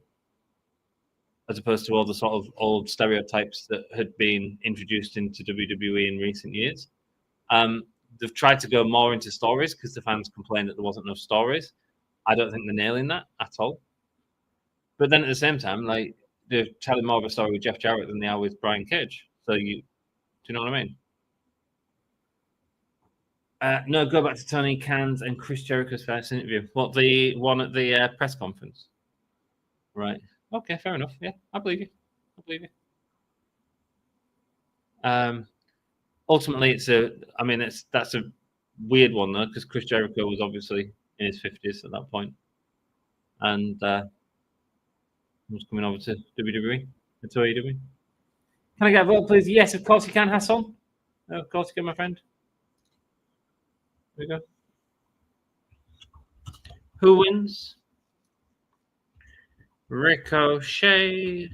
as opposed to all the sort of old stereotypes that had been introduced into WWE in recent years. They've tried to go more into stories because the fans complained that there wasn't enough stories. I don't think they're nailing that at all. But then at the same time, like they're telling more of a story with Jeff Jarrett than they are with Brian Cage. So do you know what I mean? No, go back to Tony Khan's and Chris Jericho's first interview. What, the one at the press conference? Right. Okay, fair enough. Yeah, I believe you. Ultimately, that's a weird one though, because Chris Jericho was obviously in his 50s at that point, and Who's coming over to WWE? To AEW? Can I get a vote, please? Yes, of course you can, Hassan. Of course you can, my friend. There we go. Who wins? Ricochet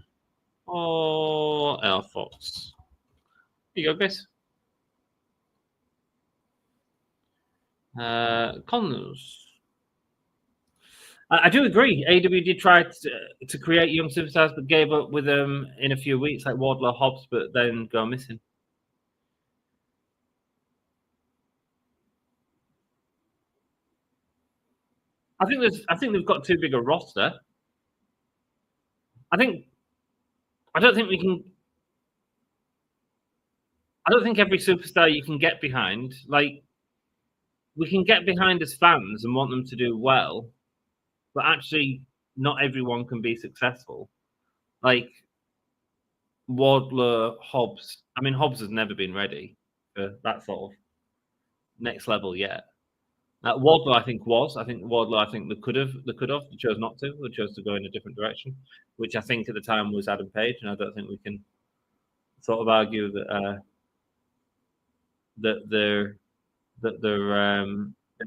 or Air Fox? Here you go, guys. Connors. I do agree. AEW did try to create young superstars, but gave up with them in a few weeks, like Wardlow, Hobbs, but then go missing. I think they've got too big a roster. I don't think every superstar you can get behind. Like, we can get behind as fans and want them to do well, but actually, not everyone can be successful. Like Wardlow, Hobbs. I mean, Hobbs has never been ready for that sort of next level yet. Wardlow, I think was. I think Wardlow. I think they could have. They chose not to. They chose to go in a different direction, which I think at the time was Adam Page, and I don't think we can sort of argue that they're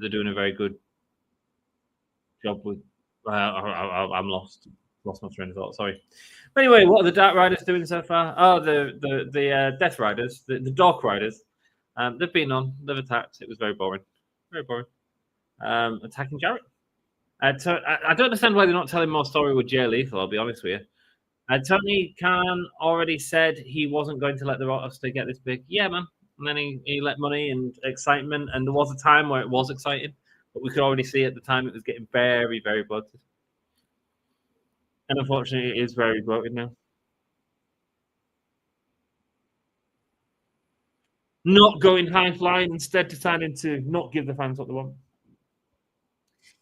doing a very good job with. I'm lost my train of thought. Sorry. But anyway, what are the Dark Riders doing so far? Oh, the Death Riders, the Dark Riders. They've been on. They've attacked. It was very boring. Very boring. Attacking Jarrett. I don't understand why they're not telling more story with Jay Lethal, I'll be honest with you. Tony Khan already said he wasn't going to let the roster get this big. Yeah, man. And then he let money and excitement, and there was a time where it was exciting, but we could already see at the time it was getting very, very bloated. And unfortunately, it is very bloated now. Not going high flying, instead deciding to not give the fans what they want.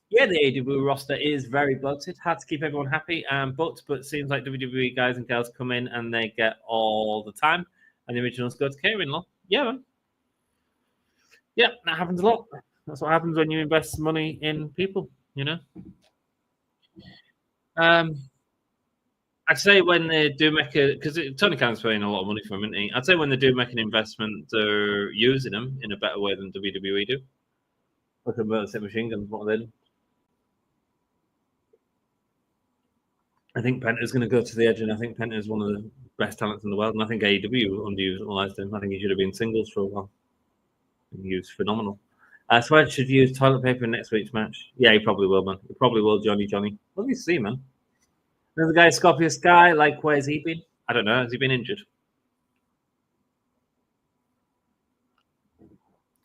Yeah, the AEW roster is very bloated. Hard to keep everyone happy, but seems like WWE guys and girls come in and they get all the time, and the originals go to catering-law. Yeah, man. Yeah, that happens a lot. That's what happens when you invest money in people, you know. I'd say when they do make because Tony Khan's paying a lot of money for them, isn't he? I'd say when they do make an investment, they're using them in a better way than WWE do. Look at Vertical Machine Guns, what they do. I think Penta's going to go to the edge, and I think Penta is one of the best talents in the world. And I think AEW underutilized him. I think he should have been singles for a while. He was phenomenal. Swed should use toilet paper in next week's match. Yeah, he probably will, man. He probably will, Johnny. Let me see, man. Another guy, Scorpio Sky. Like, where's he been? I don't know. Has he been injured?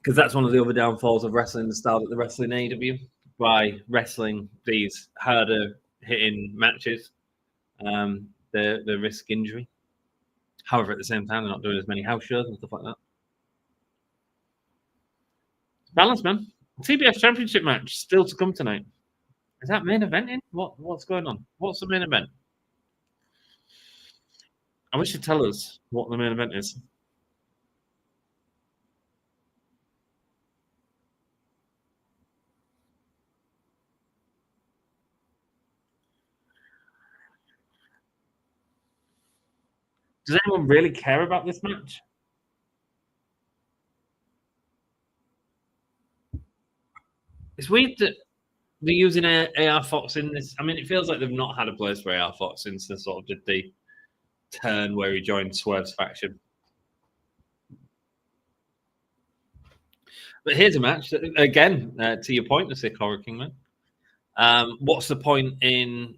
Because that's one of the other downfalls of wrestling the style that they're wrestling AEW. By wrestling these harder hitting matches, they risk injury. However, at the same time, they're not doing as many house shows and stuff like that. Balance, man. TBS Championship match still to come tonight. Is that main eventing? What's going on? What's the main event? I wish you'd tell us what the main event is. Does anyone really care about this match? It's weird that they're using AR Fox in this. I mean, it feels like they've not had a place for AR Fox since they sort of did the turn where he joined Swerve's faction. But here's a match that, again, to your point, the Sick Horror King, man. What's the point in?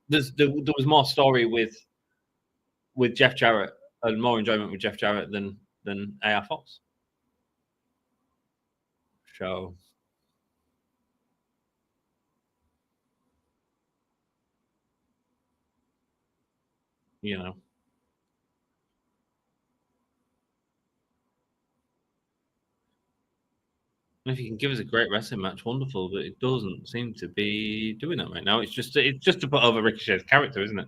There was more story with Jeff Jarrett and more enjoyment with Jeff Jarrett than AR Fox. So, you know. If you can give us a great wrestling match, wonderful, but it doesn't seem to be doing that right now. It's just to put over Ricochet's character, isn't it?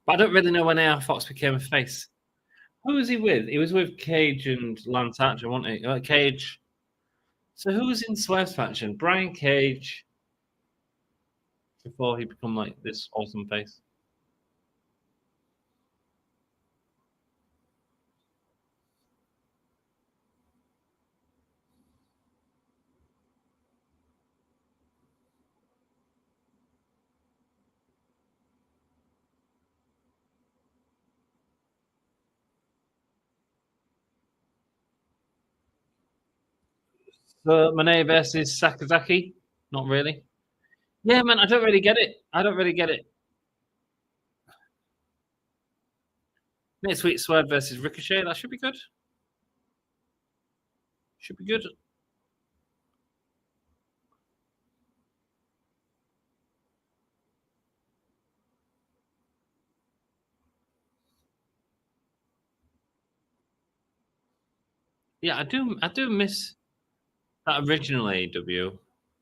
But I don't really know when AR Fox became a face. Who was he with? He was with Cage and Lance Archer, wasn't he? Cage. So who was in Swerve's faction? Brian Cage. Before he become like this awesome face. So Mone versus Sakazaki? Not really. Yeah, man, I don't really get it. Next week, Swerve versus Ricochet. That should be good. Should be good. Yeah, I do miss that original AEW,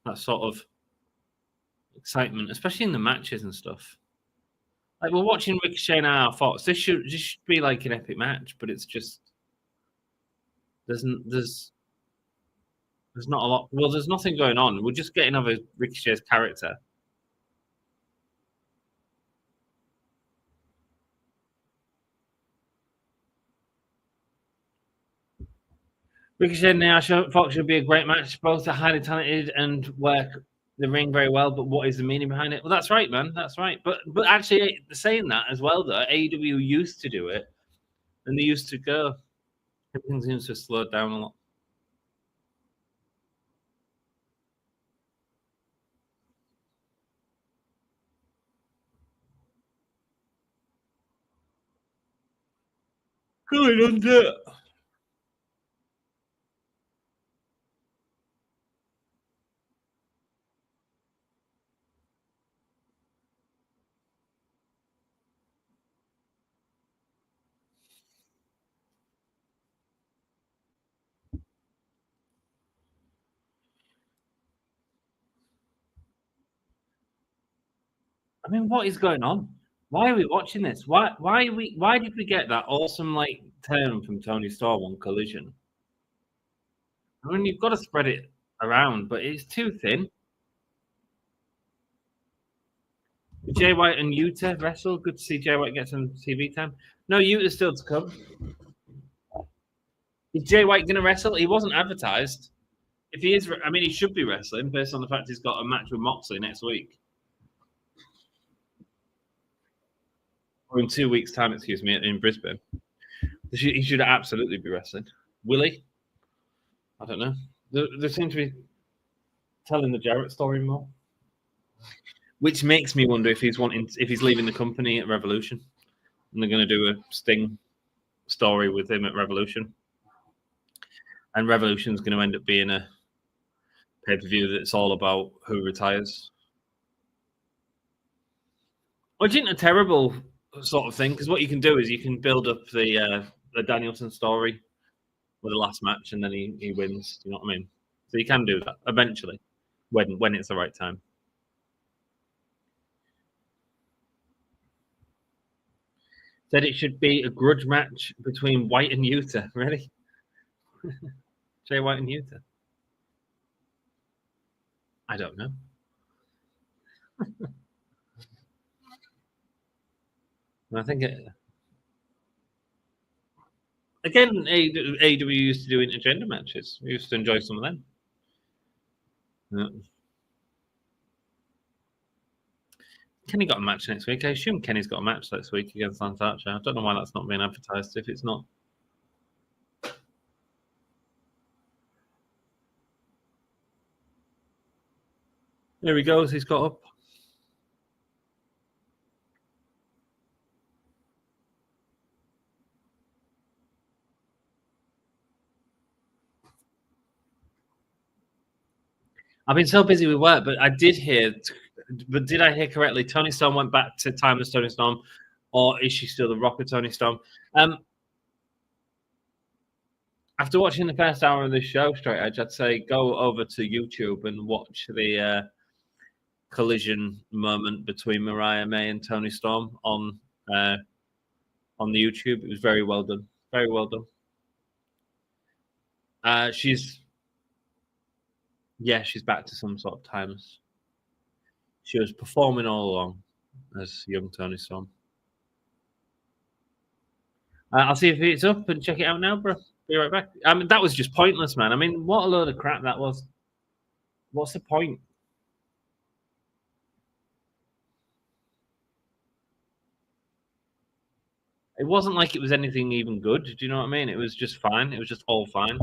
that sort of excitement, especially in the matches and stuff. Like we're watching Ricochet now, Fox. This should be like an epic match, but it's just there's not a lot. Well, there's nothing going on. We're just getting over Ricochet's character. Ricochet and Naoya Fox should be a great match. Both are highly talented and work the ring very well. But what is the meaning behind it? Well, that's right, man. That's right. But actually, saying that as well, though, AEW used to do it, and they used to go. Everything seems to have slowed down a lot. Going under. I mean, what is going on? Why are we watching this? Why did we get that awesome like turn from Tony Storm on Collision? I mean, you've got to spread it around, but it's too thin. Jay White and Yuta wrestle. Good to see Jay White get some TV time. No, Yuta's still to come. Is Jay White going to wrestle? He wasn't advertised. If he is, I mean, he should be wrestling based on the fact he's got a match with Moxley next week. Or in 2 weeks' time, excuse me, in Brisbane. He should absolutely be wrestling. Will he? I don't know. They seem to be telling the Jarrett story more, which makes me wonder if he's leaving the company at Revolution, and they're going to do a Sting story with him at Revolution, and Revolution's going to end up being a pay-per-view that's all about who retires. Which isn't a terrible sort of thing, because what you can do is you can build up the Danielson story with the last match, and then he wins. You know what I mean? So you can do that eventually when it's the right time. Said it should be a grudge match between White and Yuta. Really? Jay White and Yuta? I don't know. I think again, AEW used to do intergender matches. We used to enjoy some of them. Yeah. Kenny got a match next week. I assume Kenny's got a match next week against Lance Archer. I don't know why that's not being advertised if it's not. There he goes. He's got up. I've been so busy with work, but I did hear. But did I hear correctly? Tony Storm went back to Timeless Tony Storm, or is she still the Rocker Tony Storm? After watching the first hour of this show, Straight Edge, I'd say go over to YouTube and watch the collision moment between Mariah May and Tony Storm on the YouTube. It was very well done. Very well done. She's back to some sort of times. She was performing all along as young Tony Storm. I'll see if it's up and check it out now, bro. Be right back. I mean, that was just pointless, man. I mean, what a load of crap that was. What's the point? It wasn't like it was anything even good. Do you know what I mean? It was just fine. It was just all fine.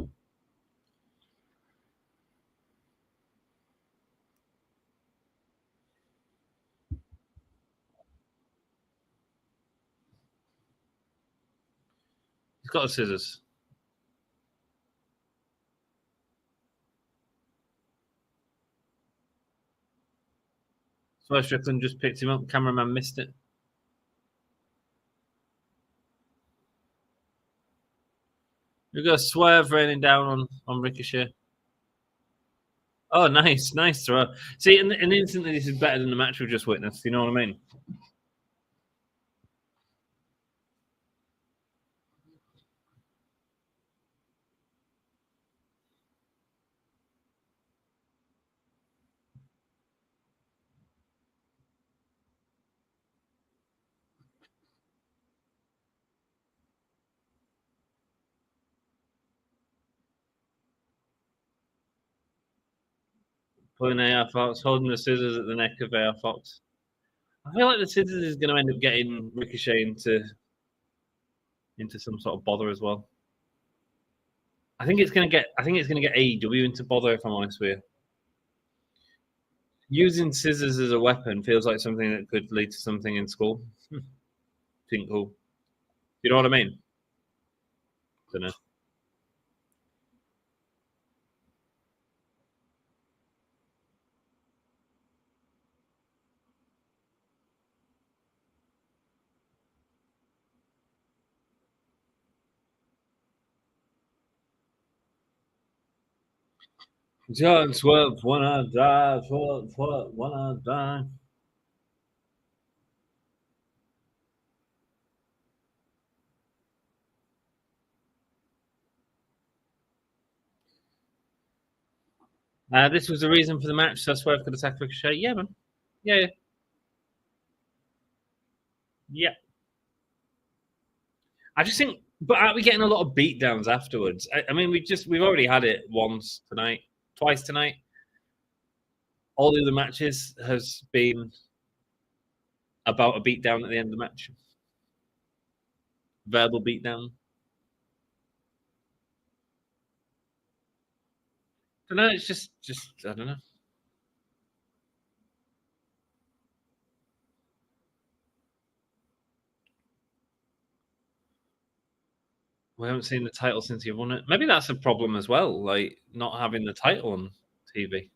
He's got the scissors. Swerve Strickland just picked him up. Cameraman missed it. We've got Swerve raining down on Ricochet. Oh, nice throw. See, and instantly this is better than the match we just witnessed. You know what I mean? Pulling AR Fox, holding the scissors at the neck of AR Fox. I feel like the scissors is going to end up getting Ricochet into some sort of bother as well. I think it's going to get AEW into bother, if I'm honest with you. Using scissors as a weapon feels like something that could lead to something in school. Tinkle. You know what I mean? Don't know. John Swerve, wanna die, Swerve, wanna die. This was the reason for the match, so Swerve could attack Ricochet. Yeah, man. Yeah. I just think, but are we getting a lot of beatdowns afterwards? I mean, we've already had it twice tonight. All the other matches has been about a beatdown at the end of the match, verbal beatdown. I don't know. It's just I don't know. We haven't seen the title since he won it. Maybe that's a problem as well, like not having the title on TV.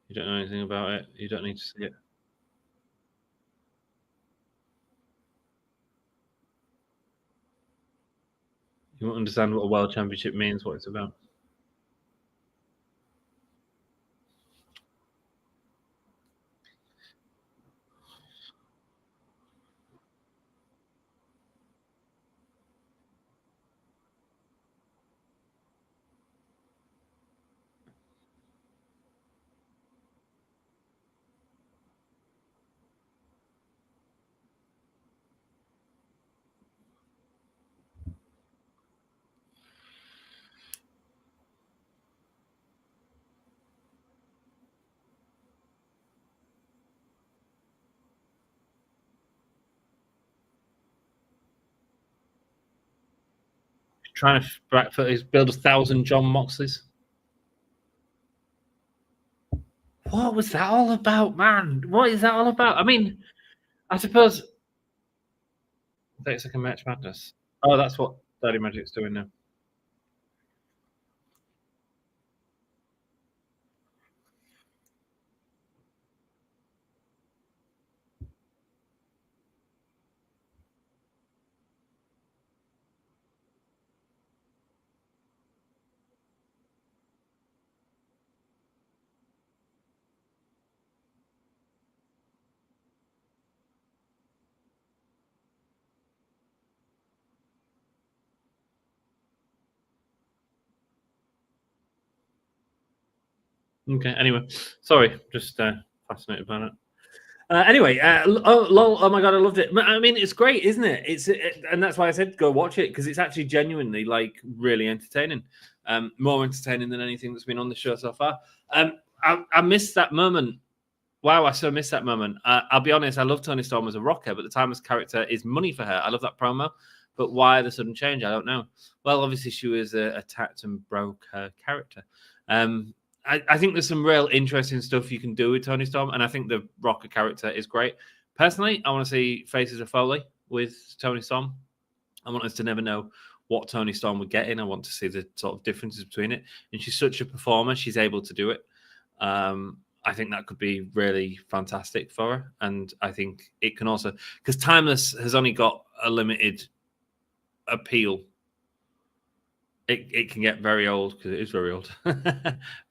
You don't know anything about it. You don't need to see it. You won't understand what a world championship means, what it's about. Trying to build 1,000 John Moxleys. What was that all about, man? What is that all about? I mean, I suppose 30-second match madness. Oh, that's what Dirty Magic's doing now. Okay. Anyway, sorry, just fascinated by that. Anyway, oh my god, I loved it. I mean, it's great, isn't it? And that's why I said go watch it, because it's actually genuinely like really entertaining, more entertaining than anything that's been on the show so far. I missed that moment. Wow, I so missed that moment. I'll be honest, I love Toni Storm as a rocker, but the timeless character is money for her. I love that promo, but why the sudden change? I don't know. Well, obviously she was attacked and broke her character. I think there's some real interesting stuff you can do with Toni Storm, and I think the rocker character is great. Personally, I want to see Faces of Foley with Toni Storm. I want us to never know what Toni Storm would get in. I want to see the sort of differences between it. And she's such a performer; she's able to do it. I think that could be really fantastic for her, and I think it can also, because Timeless has only got a limited appeal. It can get very old, because it is very old,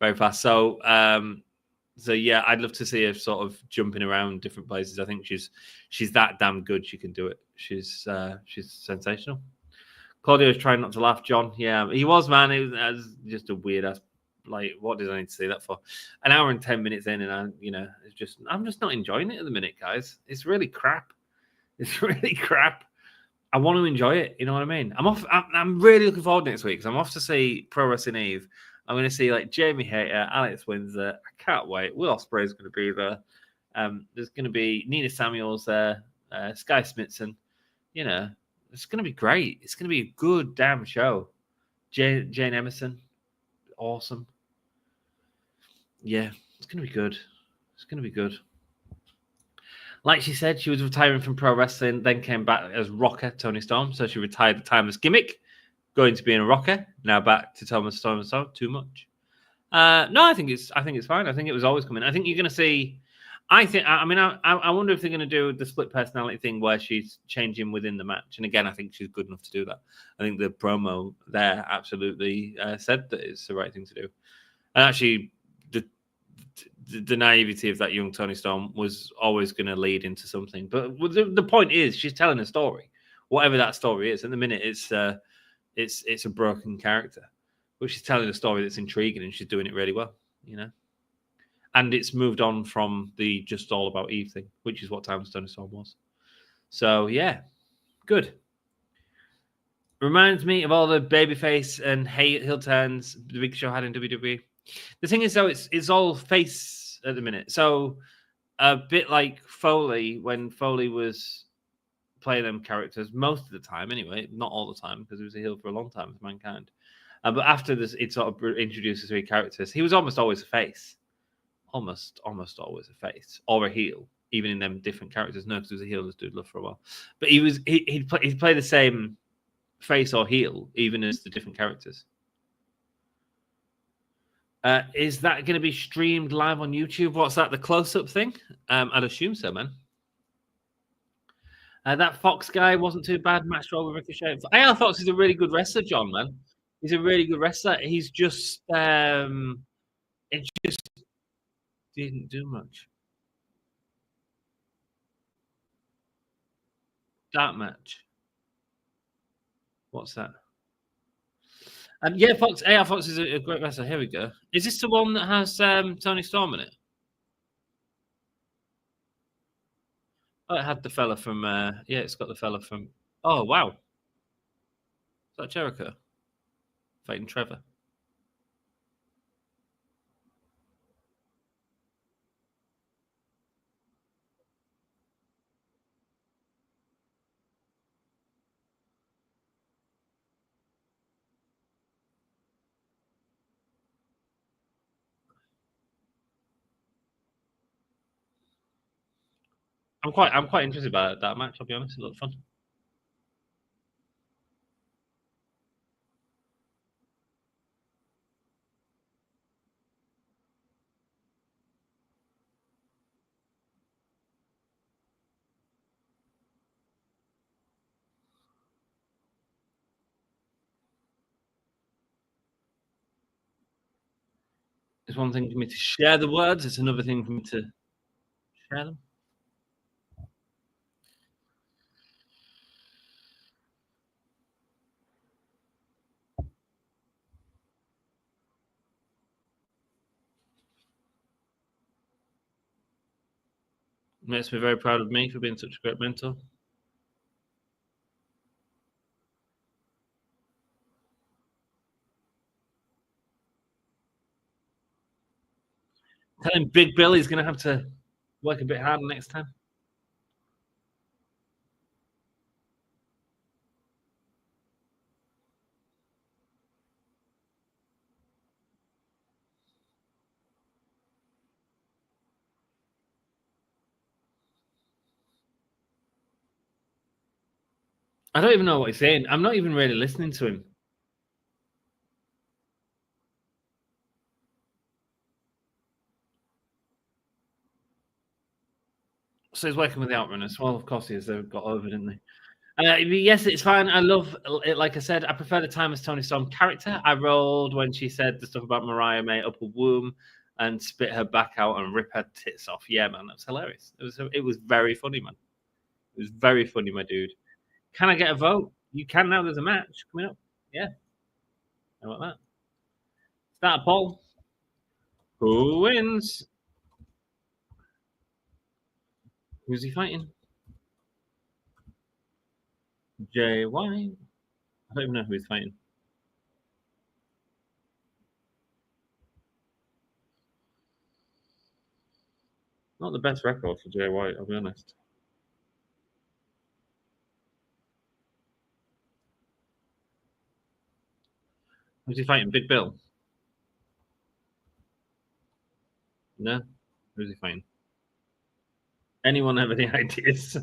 very fast. So yeah, I'd love to see her sort of jumping around different places. I think she's that damn good. She can do it. She's sensational. Claudio's trying not to laugh, John. Yeah, he was, man. It was just a weird ass. Like, what did I need to say that for? An hour and 10 minutes in, and I'm just not enjoying it at the minute, guys. It's really crap. It's really crap. I want to enjoy it. You know what I mean? I'm really looking forward to next week, because I'm off to see Pro Wrestling Eve. I'm going to see like Jamie Hayter, Alex Windsor. I can't wait. Will Ospreay is going to be there. There's going to be Nina Samuels there, Sky Smithson. You know, it's going to be great. It's going to be a good damn show. Jane Emerson, awesome. Yeah, it's going to be good. It's going to be good. Like she said, she was retiring from pro wrestling, then came back as rocker Toni Storm. So she retired the timeless gimmick, going to being a rocker. Now back to Thomas Storm. So too much. No, I think it's fine. I think it was always coming. I think you're going to see. I wonder if they're going to do the split personality thing where she's changing within the match. And again, I think she's good enough to do that. I think the promo there absolutely said that it's the right thing to do. And actually, the naivety of that young Toni Storm was always going to lead into something. But the point is, she's telling a story, whatever that story is. At the minute, it's a broken character, but she's telling a story that's intriguing, and she's doing it really well, you know. And it's moved on from the just all about Eve thing, which is what Timeless Toni Storm was. So yeah, good. Reminds me of all the babyface and heel turns the Big Show had in WWE. The thing is, though, it's all face at the minute. So a bit like Foley, when Foley was playing them characters most of the time, anyway, not all the time, because he was a heel for a long time with Mankind. But after this, it sort of introduces three characters. He was almost always a face, almost always a face or a heel, even in them different characters. No, because he was a heel as Dude Love for a while, but he'd play the same face or heel, even as the different characters. Is that going to be streamed live on YouTube? What's that, the close-up thing? I'd assume so, man. That Fox guy wasn't too bad. Match with Ricochet. AR Fox is a really good wrestler, John, man. He's a really good wrestler. He's just, it just didn't do much. Dark match. What's that? Yeah, AR Fox is a great wrestler. Here we go. Is this the one that has Toni Storm in it? Oh, it had the fella from. Yeah, it's got the fella from. Oh wow, is that Jericho? Fighting Trevor. I'm quite interested by that match. I'll be honest, it looked fun. It's one thing for me to share the words. It's another thing for me to share them. Makes me very proud of me for being such a great mentor. Tell him Big Billy's going to have to work a bit harder next time. I don't even know what he's saying. I'm not even really listening to him. So he's working with the Outrunners. Well, of course he is. They've got over, didn't they? Yes, it's fine. I love it. Like I said, I prefer the Timeless Toni Storm character. I rolled when she said the stuff about Mariah May up a womb and spit her back out and rip her tits off. Yeah, man, that was hilarious. It was very funny, man. It was very funny, my dude. Can I get a vote? You can now. There's a match coming up. Yeah. How about that? Start a poll. Who wins? Who's he fighting? JY? I don't even know who he's fighting. Not the best record for JY, I'll be honest. Who's he fighting? Big Bill? No? Who's he fighting? Anyone have any ideas?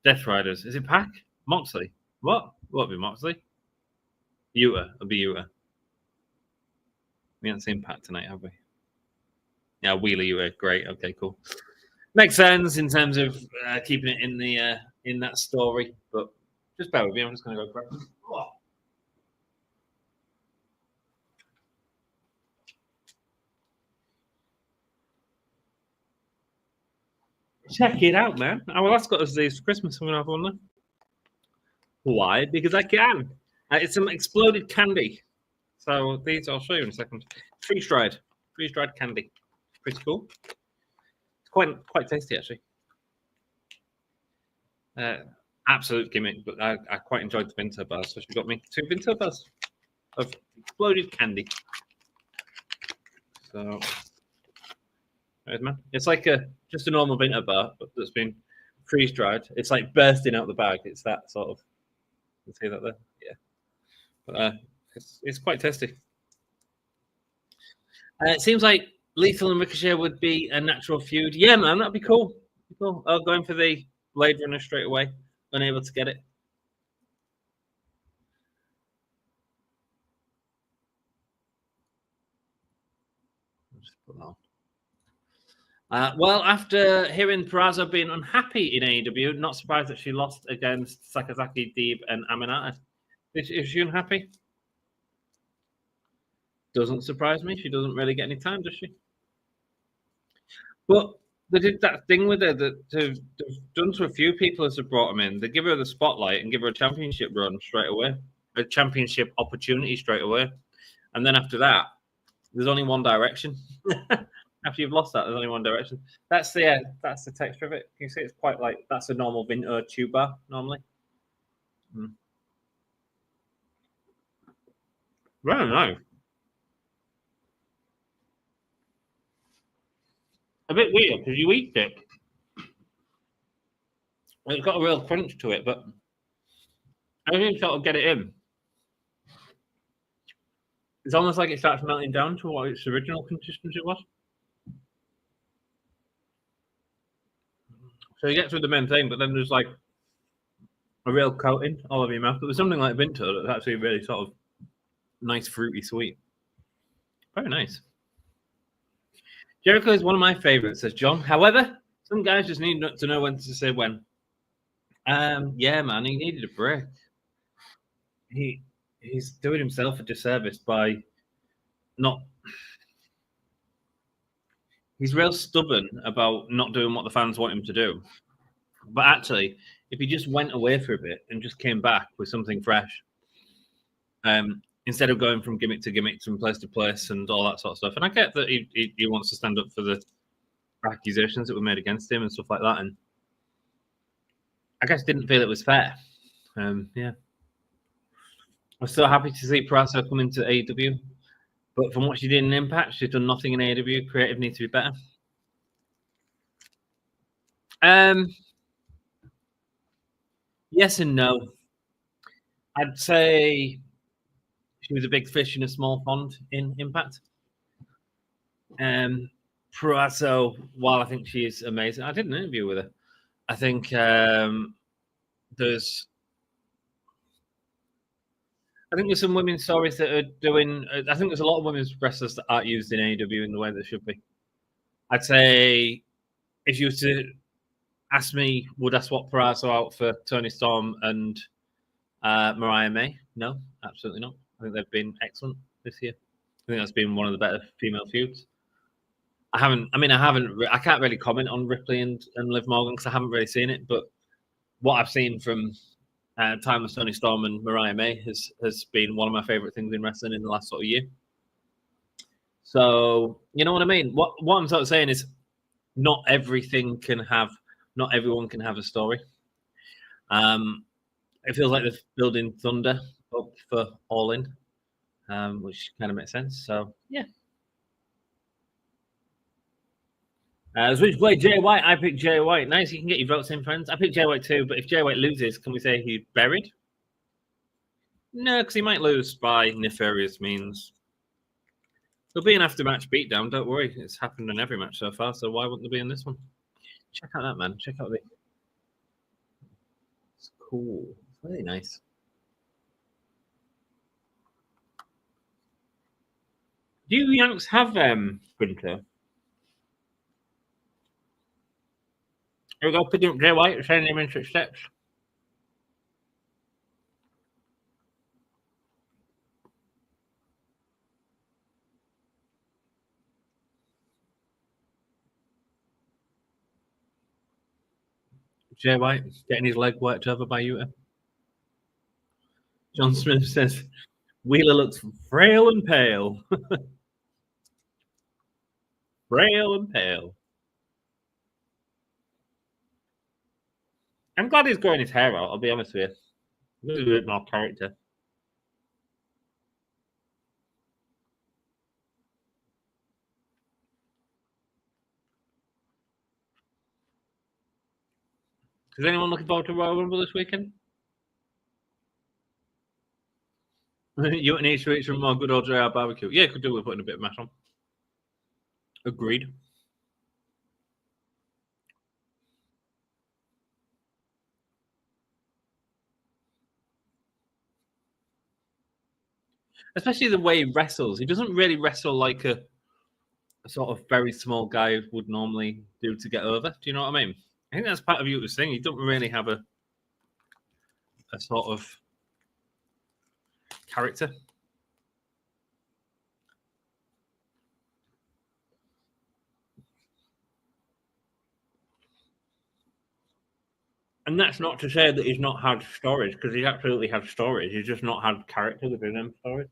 Death Riders. Is it Pac? Moxley? What? Won't be Moxley. Yuta. It'll be Yuta. We haven't seen Pac tonight, have we? Yeah, Wheeler Yuta. Great. Okay, cool. Makes sense in terms of keeping it in the in that story. But just bear with me. I'm just going to go grab them. Oh. Check it out, man. Well, that's got us these for Christmas. I'm going to have one there. Why? Because I can. It's some exploded candy. So these I'll show you in a second. Freeze-dried candy. Pretty cool. It's quite tasty, actually. Absolute gimmick, but I quite enjoyed the Vinto bars. So she got me 2 Vinto bars of exploded candy. So, man, it's like just a normal Vinto bar, but that's been freeze-dried. It's like bursting out the bag. It's that sort of. You can see that there, yeah. But it's quite tasty. It seems like Lethal and Ricochet would be a natural feud. Yeah, man, that'd be cool. I'll go in for the Blade Runner straight away. Unable to get it. I'll just put that on. Well, after hearing Peraza being unhappy in AEW, not surprised that she lost against Sakazaki, Deeb, and Aminata. Is she unhappy? Doesn't surprise me. She doesn't really get any time, does she? But they did that thing with her that they've done to a few people as they brought them in. They give her the spotlight and give her a championship run straight away, a championship opportunity straight away. And then after that, there's only one direction. After you've lost that, there's only one direction. That's the texture of it. You see, it's quite like that's a normal Vinto tube bar normally. Very nice. A bit weird because you eat it. It's got a real crunch to it, but I didn't sort of get it in. It's almost like it starts melting down to what its original consistency was. So you get through the main thing, but then there's like a real coating all over your mouth. But there's something like Vinto that's actually really sort of nice, fruity, sweet. Very nice. Jericho is one of my favorites, says John. However, some guys just need to know when to say when. Yeah, man, he needed a break. He's doing himself a disservice by not. He's real stubborn about not doing what the fans want him to do. But actually, if he just went away for a bit and just came back with something fresh, instead of going from gimmick to gimmick, from place to place, and all that sort of stuff. And I get that he wants to stand up for the accusations that were made against him and stuff like that. And I guess didn't feel it was fair. Yeah. I'm so happy to see Peraza come into AEW. But from what she did in Impact, she's done nothing in AEW. Creative needs to be better. Yes and no. I'd say she was a big fish in a small pond in Impact. Peraza, while I think she is amazing, I did an interview with her. I think there's some women's stories that are doing. I think there's a lot of women's wrestlers that aren't used in AEW in the way they should be. I'd say if you were to ask me, would I swap Peraza out for Toni Storm and Mariah May? No, absolutely not. I think they've been excellent this year. I think that's been one of the better female feuds. I can't really comment on Ripley and Liv Morgan because I haven't really seen it. But what I've seen from time with Toni Storm and Mariah May has been one of my favorite things in wrestling in the last sort of year. So you know what I mean. What I'm sort of saying is, not everyone can have a story. It feels like they're building Thunder up for All In, which kind of makes sense. So yeah. Which play Jay White? I picked Jay White. Nice, you can get your votes in, friends. I picked Jay White too, but if Jay White loses, can we say he's buried? No, because he might lose by nefarious means. There'll be an after-match beatdown, don't worry. It's happened in every match so far, so why wouldn't there be in this one? Check out that, man. Check out the... It's cool. It's really nice. Do you Yanks have Sprinter? Here we go, picking up Jay White, sending him into steps. Jay White getting his leg worked over by Yuka. John Smith says, Wheeler looks frail and pale. Frail and pale. I'm glad he's growing his hair out, I'll be honest with you. There's a bit more character. Is anyone looking forward to Royal Rumble this weekend? You need to eat some more good old JR barbecue. Yeah, could do with putting a bit of mash on. Agreed. Especially the way he wrestles. He doesn't really wrestle like a sort of very small guy would normally do to get over. Do you know what I mean? I think that's part of Yuta's thing. He doesn't really have a sort of character. And that's not to say that he's not had stories, because he's absolutely had stories. He's just not had character within them stories.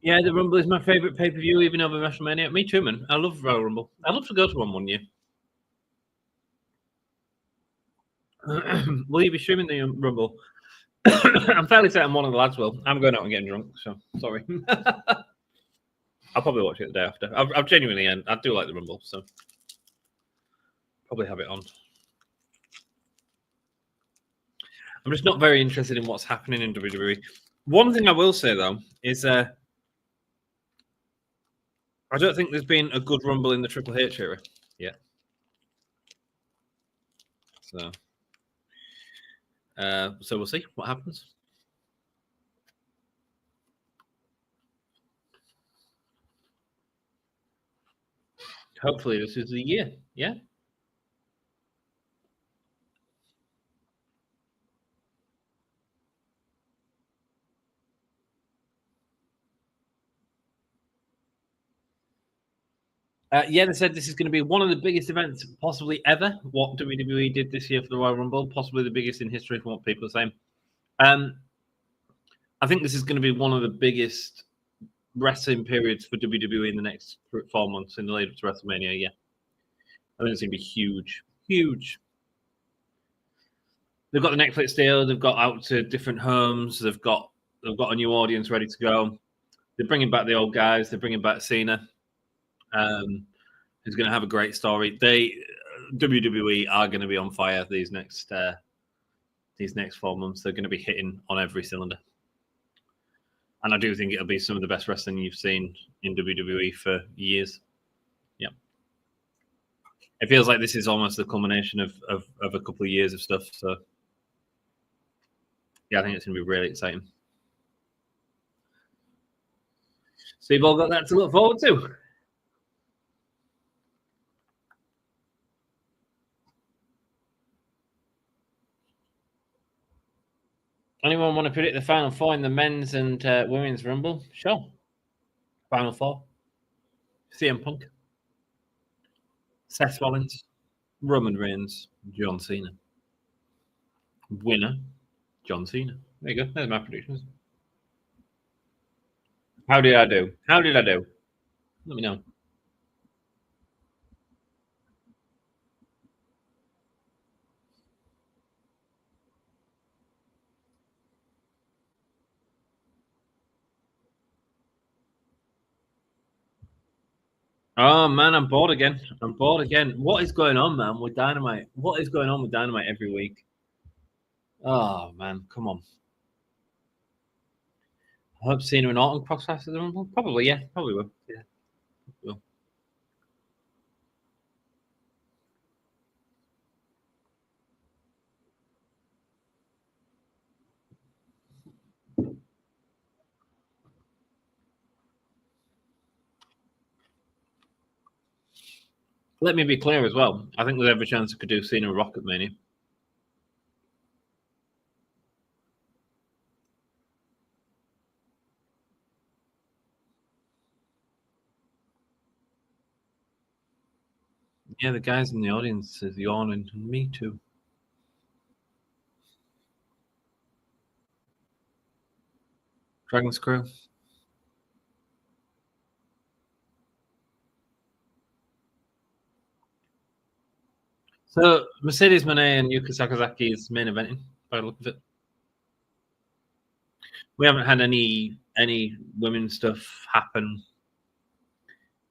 Yeah, the Rumble is my favorite pay-per-view, even over WrestleMania. Me too, man. I love Royal Rumble. I'd love to go to one year. Will you be streaming the Rumble? I'm fairly certain one of the lads will. I'm going out and getting drunk, so sorry. I'll probably watch it the day after. I've genuinely, I do like the Rumble, so probably have it on. I'm just not very interested in what's happening in WWE. One thing I will say, though, is I don't think there's been a good Rumble in the Triple H era yet. So we'll see what happens. Hopefully this is the year, yeah? Yeah, they said this is going to be one of the biggest events possibly ever. What WWE did this year for the Royal Rumble, possibly the biggest in history, from what people are saying. I think this is going to be one of the biggest wrestling periods for WWE in the next 4 months in the lead up to WrestleMania. Yeah, I think it's going to be huge, huge. They've got the Netflix deal. They've got out to different homes. They've got a new audience ready to go. They're bringing back the old guys. They're bringing back Cena. Who's going to have a great story. WWE are going to be on fire these next 4 months. They're going to be hitting on every cylinder. And I do think it'll be some of the best wrestling you've seen in WWE for years. Yeah. It feels like this is almost the culmination of a couple of years of stuff. So, yeah, I think it's going to be really exciting. So you've all got that to look forward to. Anyone want to predict the Final Four in the men's and women's Rumble? Sure. Final Four. CM Punk. Seth Rollins. Roman Reigns. John Cena. Winner. John Cena. There you go. There's my predictions. How did I do? Let me know. Oh man, I'm bored again. What is going on, man, with Dynamite? What is going on with Dynamite every week? Oh man, come on. I hope Cena and Orton cross after the Rumble. Probably, yeah. Probably will. Yeah. Will. Let me be clear as well. I think there's every chance I could do Cena Rocket Mania. Yeah, the guys in the audience is yawning. Me too. Dragon Screw. So Mercedes Mone and Yuka Sakazaki is main eventing by the look of it. We haven't had any women's stuff happen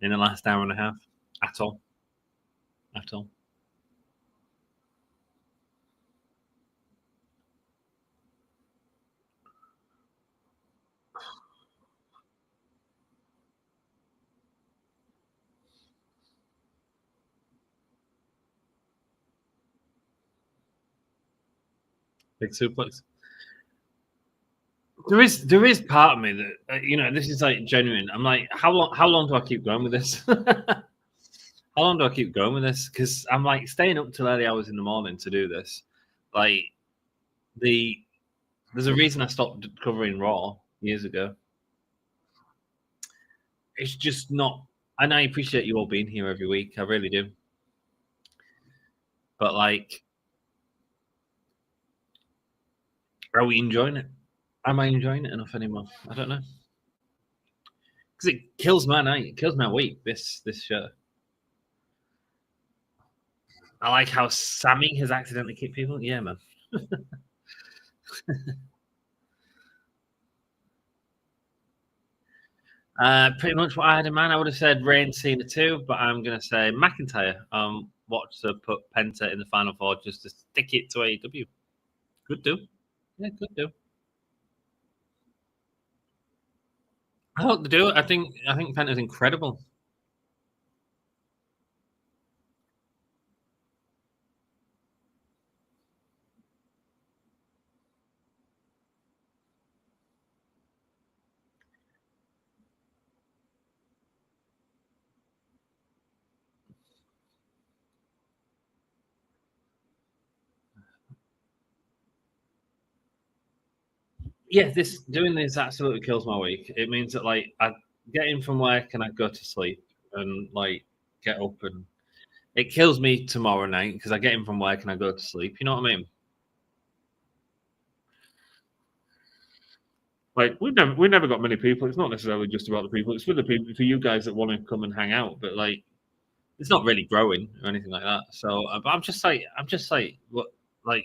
in the last hour and a half at all. Big suplex. There is part of me that this is like genuine. I'm like, how long do I keep going with this? How long do I keep going with this? Because I'm like staying up till early hours in the morning to do this. Like there's a reason I stopped covering Raw years ago. It's just not, and I appreciate you all being here every week. I really do. But like, are we enjoying it? Am I enjoying it enough anymore? I don't know. Because it kills my night. It kills my week, this show. I like how Sammy has accidentally kicked people. Yeah, man. Pretty much what I had in mind. I would have said Reigns, Cena too, but I'm going to say McIntyre. Watch to put Penta in the Final Four just to stick it to AEW. Good do. Yeah, good do. I hope they do. I think Penta's incredible. Yeah, doing this absolutely kills my week. It means that like I get in from work and I go to sleep, and like get up, and it kills me tomorrow night because I get in from work and I go to sleep. You know what I mean? Like we've never got many people. It's not necessarily just about the people. It's for the people, for you guys that want to come and hang out. But like, it's not really growing or anything like that. So, but I'm just like, what? Like,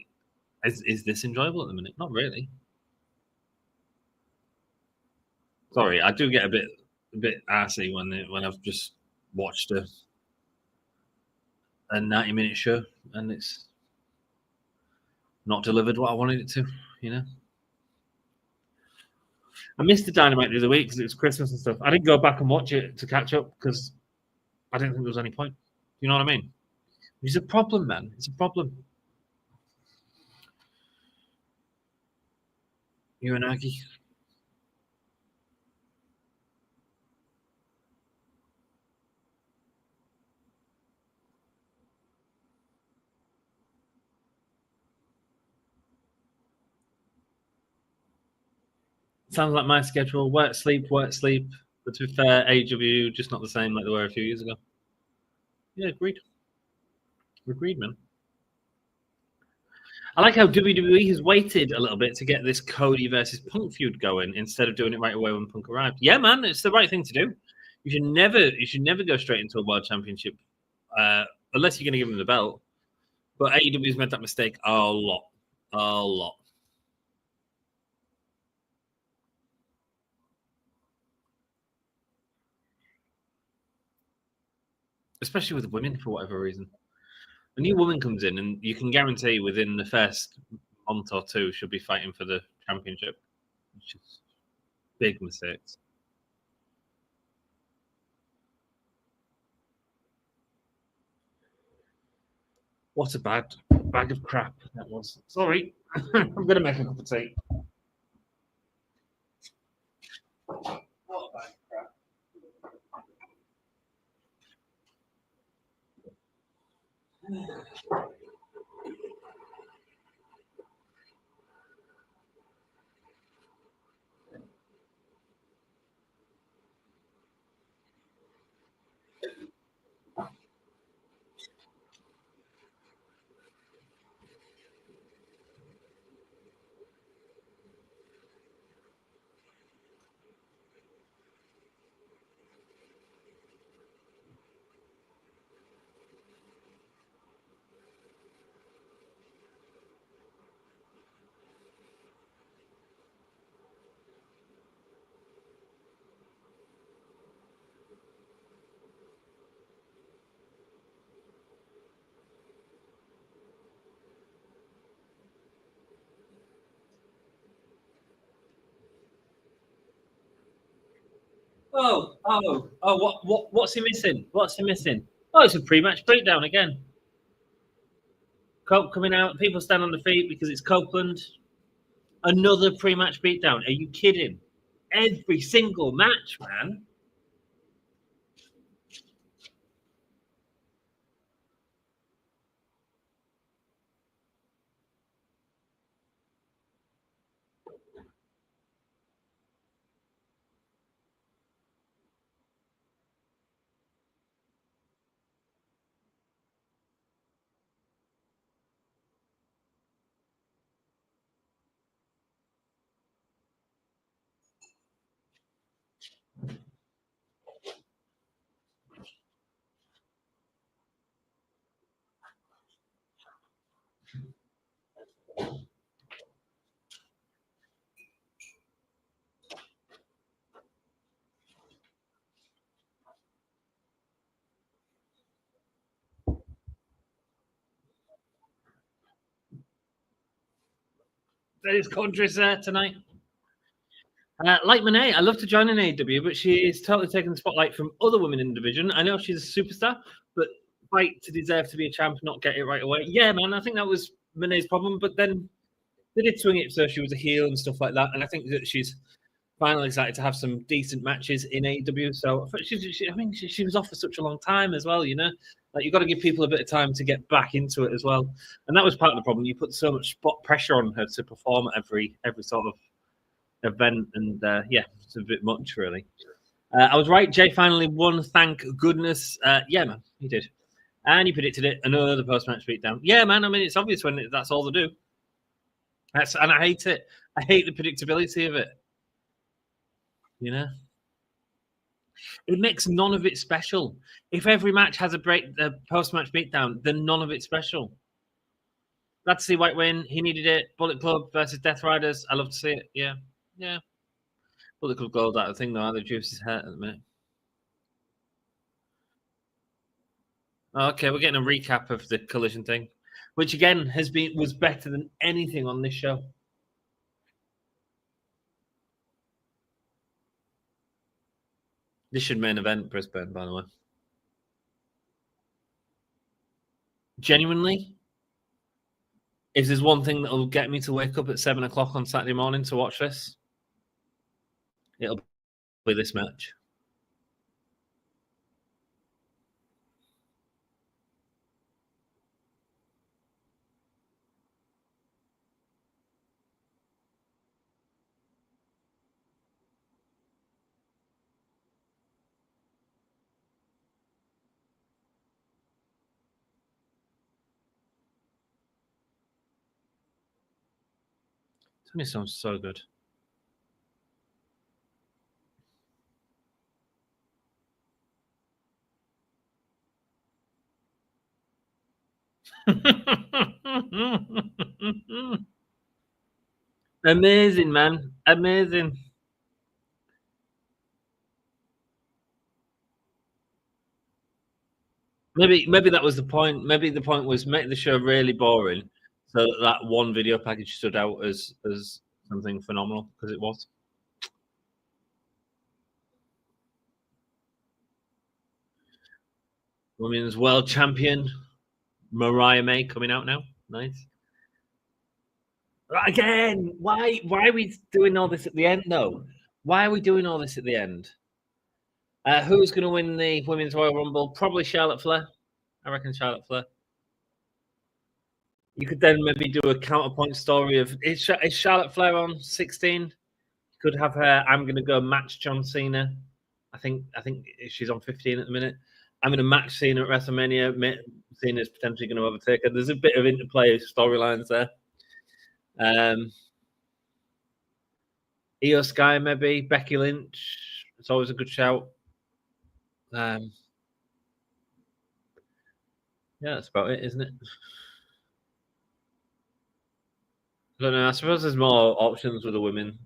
is this enjoyable at the minute? Not really. Sorry, I do get a bit arsey when I've just watched a 90-minute show and it's not delivered what I wanted it to. You know. I missed the Dynamite the other week because it was Christmas and stuff. I didn't go back and watch it to catch up because I didn't think there was any point. You know what I mean? It's a problem, man. It's a problem. You and Aggie. Sounds like my schedule. Work, sleep, work, sleep. But to be fair, AEW just not the same like they were a few years ago. Yeah, agreed. Agreed, man. I like how WWE has waited a little bit to get this Cody versus Punk feud going instead of doing it right away when Punk arrived. Yeah, man, it's the right thing to do. You should never go straight into a World Championship unless you're going to give him the belt. But AEW's made that mistake a lot. Especially with women for whatever reason. A new woman comes in and you can guarantee within the first month or two she'll be fighting for the championship, which is big mistakes. What a bag of crap that was. Sorry, I'm going to make a cup of tea. What a bag of crap. What's he missing? What's he missing? Oh, it's a pre-match breakdown again. Cope coming out, people stand on the feet because it's Copeland. Another pre-match beatdown. Are you kidding? Every single match, man. There's country tonight. Like Mone, I love to join in AEW, but she is totally taking the spotlight from other women in the division. I know she's a superstar, but fight to deserve to be a champ, not get it right away. Yeah, man, I think that was Mone's problem, but then they did swing it so she was a heel and stuff like that, and I think that she's finally started to have some decent matches in AEW. So she was off for such a long time as well, you know? Like, you've got to give people a bit of time to get back into it as well. And that was part of the problem. You put so much spot pressure on her to perform at every sort of event, and it's a bit much, really. I was right. Jay finally won. Thank goodness. Yeah, man, he did. And he predicted it. Another post-match beatdown. Yeah, man. I mean, it's obvious when that's all they do. And I hate it. I hate the predictability of it. You know, it makes none of it special. If every match has a post-match beatdown, then none of it's special. Glad to see White win. He needed it. Bullet Club versus Death Riders. I love to see it. Yeah, yeah. Bullet Club Gold, that thing though. They juice his head at the minute. Okay, we're getting a recap of the Collision thing, which again was better than anything on this show. This should main event Brisbane, by the way. Genuinely, if there's one thing that will get me to wake up at 7 o'clock on Saturday morning to watch this, it'll be this match. To me, sounds so good. Amazing, man. Amazing. Maybe that was the point. Maybe the point was make the show really boring, so that one video package stood out as something phenomenal, because it was. Women's World Champion Mariah May coming out now. Nice. Again, why are we doing all this at the end though? Why are we doing all this at the end? Who's going to win the Women's Royal Rumble? Probably Charlotte Flair. I reckon Charlotte Flair. You could then maybe do a counterpoint story of is Charlotte Flair on 16? You could have her. I'm going to go match John Cena. I think she's on 15 at the minute. I'm going to match Cena at WrestleMania. Cena's potentially going to overtake her. There's a bit of interplay storylines there. Io Sky maybe, Becky Lynch. It's always a good shout. Yeah, that's about it, isn't it? I don't know. I suppose there's more options with the women.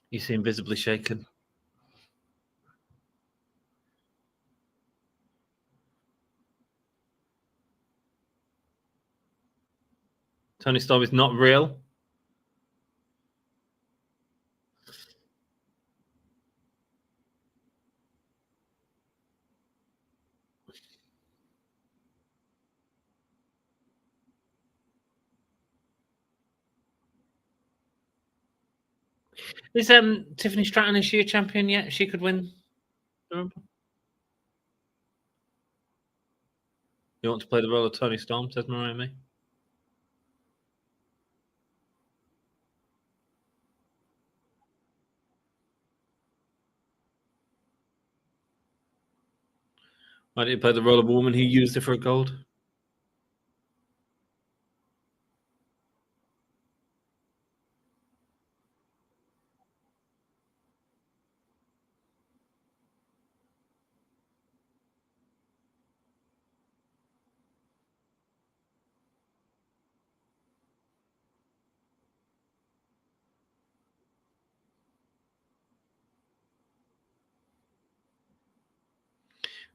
You seem visibly shaken. Tony Storm is not real. Is Tiffany Stratton, is she a champion yet? She could win the Rumble. You want to play the role of Tony Storm, says Mariah May. Why didn't you play the role of a woman who used it for a gold?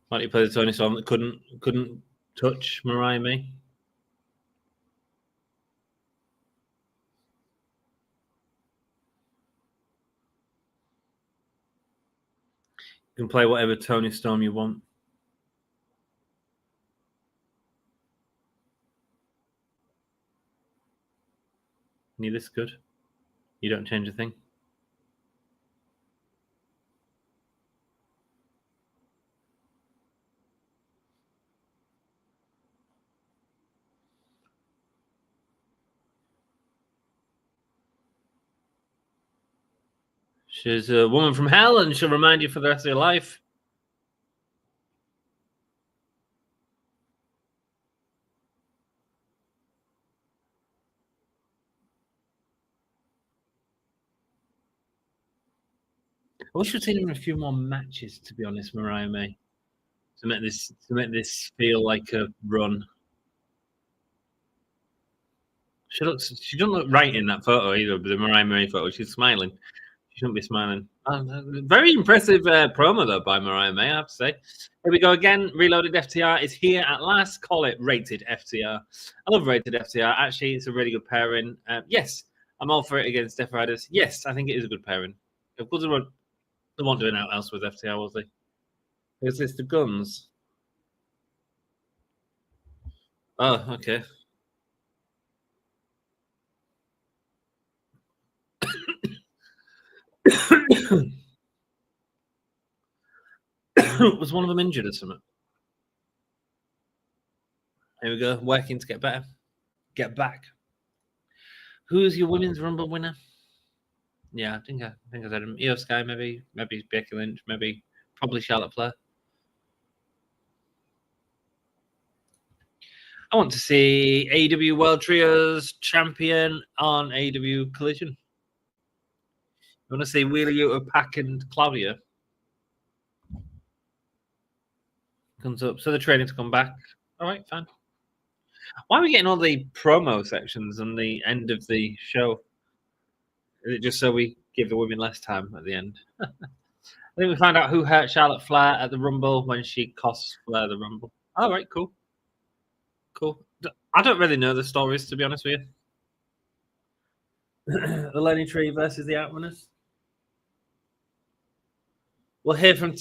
Why didn't you play the Tony Storm that couldn't touch Mariah May? You can play whatever Tony Storm you want. You this good? You don't change a thing. She's a woman from hell, and she'll remind you for the rest of your life. I wish we'd seen her in a few more matches, to be honest, Mariah May, to make this feel like a run. She doesn't look right in that photo either, but the Mariah May photo. She's smiling. She shouldn't be smiling. Very impressive promo, though, by Mariah May, I have to say. Here we go again. Reloaded FTR is here at last. Call it Rated FTR. I love Rated FTR. Actually, it's a really good pairing. Yes, I'm all for it against Death Riders. Yes, I think it is a good pairing. Of course, they won't do anything else with FTR, will they? Is this the Guns? Oh, okay. Was one of them injured or something? Here we go. Working to get better. Get back. Who's your women's Rumble winner? Yeah, I think I said him. Io Sky, maybe Becky Lynch, probably Charlotte Flair. I want to see AEW World Trios champion on AEW Collision. I want to see Wheeler Yuta, Pac, and Claudio. Comes up. So they're training to come back. All right, fine. Why are we getting all the promo sections on the end of the show? Is it just so we give the women less time at the end? I think we found out who hurt Charlotte Flair at the Rumble when she cost Flair the Rumble. All right, cool. Cool. I don't really know the stories, to be honest with you. The Lenny Tree versus the Outrunners. We'll hear from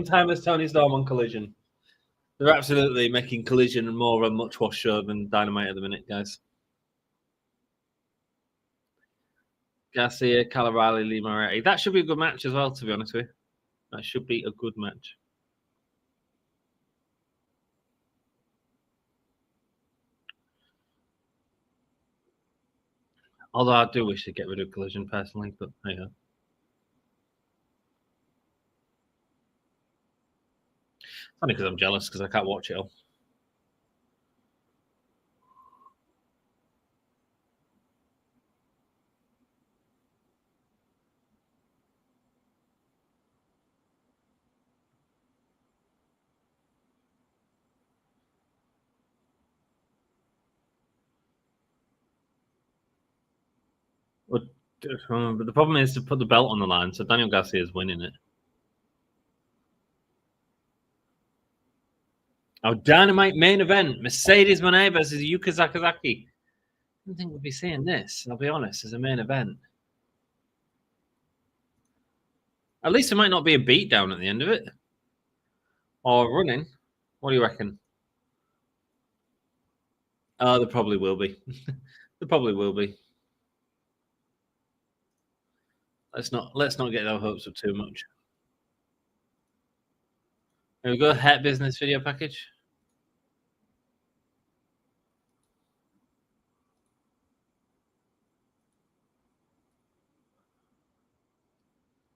Timeless Tony Storm on Collision. They're absolutely making Collision more of a much-watched show than Dynamite at the minute, guys. Garcia, Kyle O'Reilly, Lee Moretti. That should be a good match as well, to be honest with you. That should be a good match. Although I do wish to get rid of Collision personally, but hey ho. Only because I'm jealous because I can't watch it all. But the problem is to put the belt on the line, so Daniel Garcia is winning it. Our Dynamite main event, Mercedes Mone versus Yuka Sakazaki. I don't think we'll be seeing this, I'll be honest, as a main event. At least it might not be a beatdown at the end of it. Or running. What do you reckon? Oh, there probably will be. There probably will be. Let's not get our hopes up too much. Here we go, Hat Business video package.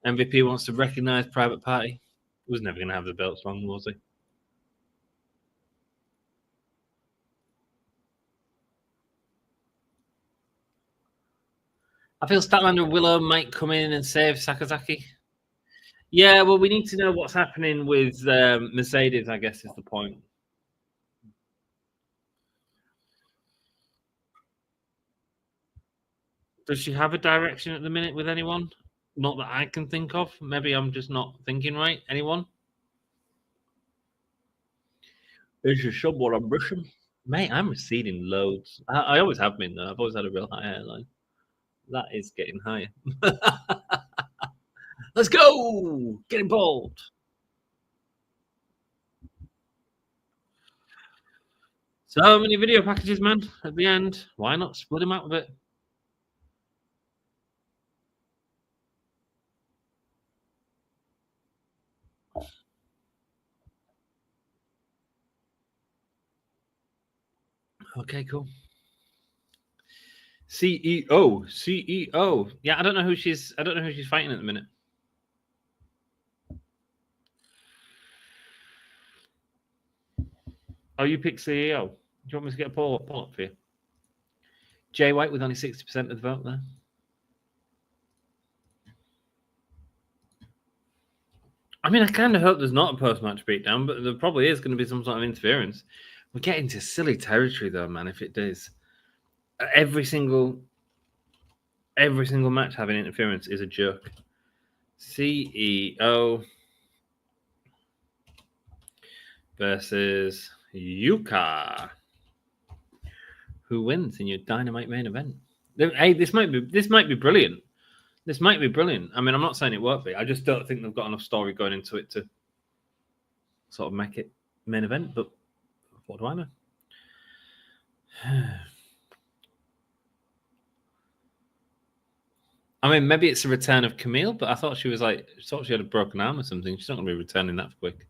MVP wants to recognize Private Party. He was never going to have the belts long, was he? I feel Statlander and Willow might come in and save Sakazaki. Yeah, well, we need to know what's happening with Mercedes, I guess, is the point. Does she have a direction at the minute with anyone? Not that I can think of. Maybe I'm just not thinking right. Anyone? Is your somewhat ambition? Mate, I'm receding loads. I always have been, though. I've always had a real high hairline. That is getting higher. Let's go! Get involved. So many video packages, man, at the end. Why not split them out a bit? Okay, cool. CEO. Yeah, I don't know who she's fighting at the minute. Oh, you pick CEO. Do you want me to get a poll up for you? Jay White with only 60% of the vote there. I mean, I kind of hope there's not a post-match beatdown, but there probably is going to be some sort of interference. We're getting to silly territory, though, man. If it does, every single match having interference is a joke. CEO versus Yuka. Who wins in your Dynamite main event? Hey, this might be brilliant. This might be brilliant. I mean, I'm not saying it won't be. I just don't think they've got enough story going into it to sort of make it main event. But what do I know? I mean, maybe it's a return of Camille, but I thought she had a broken arm or something. She's not going to be returning that quick.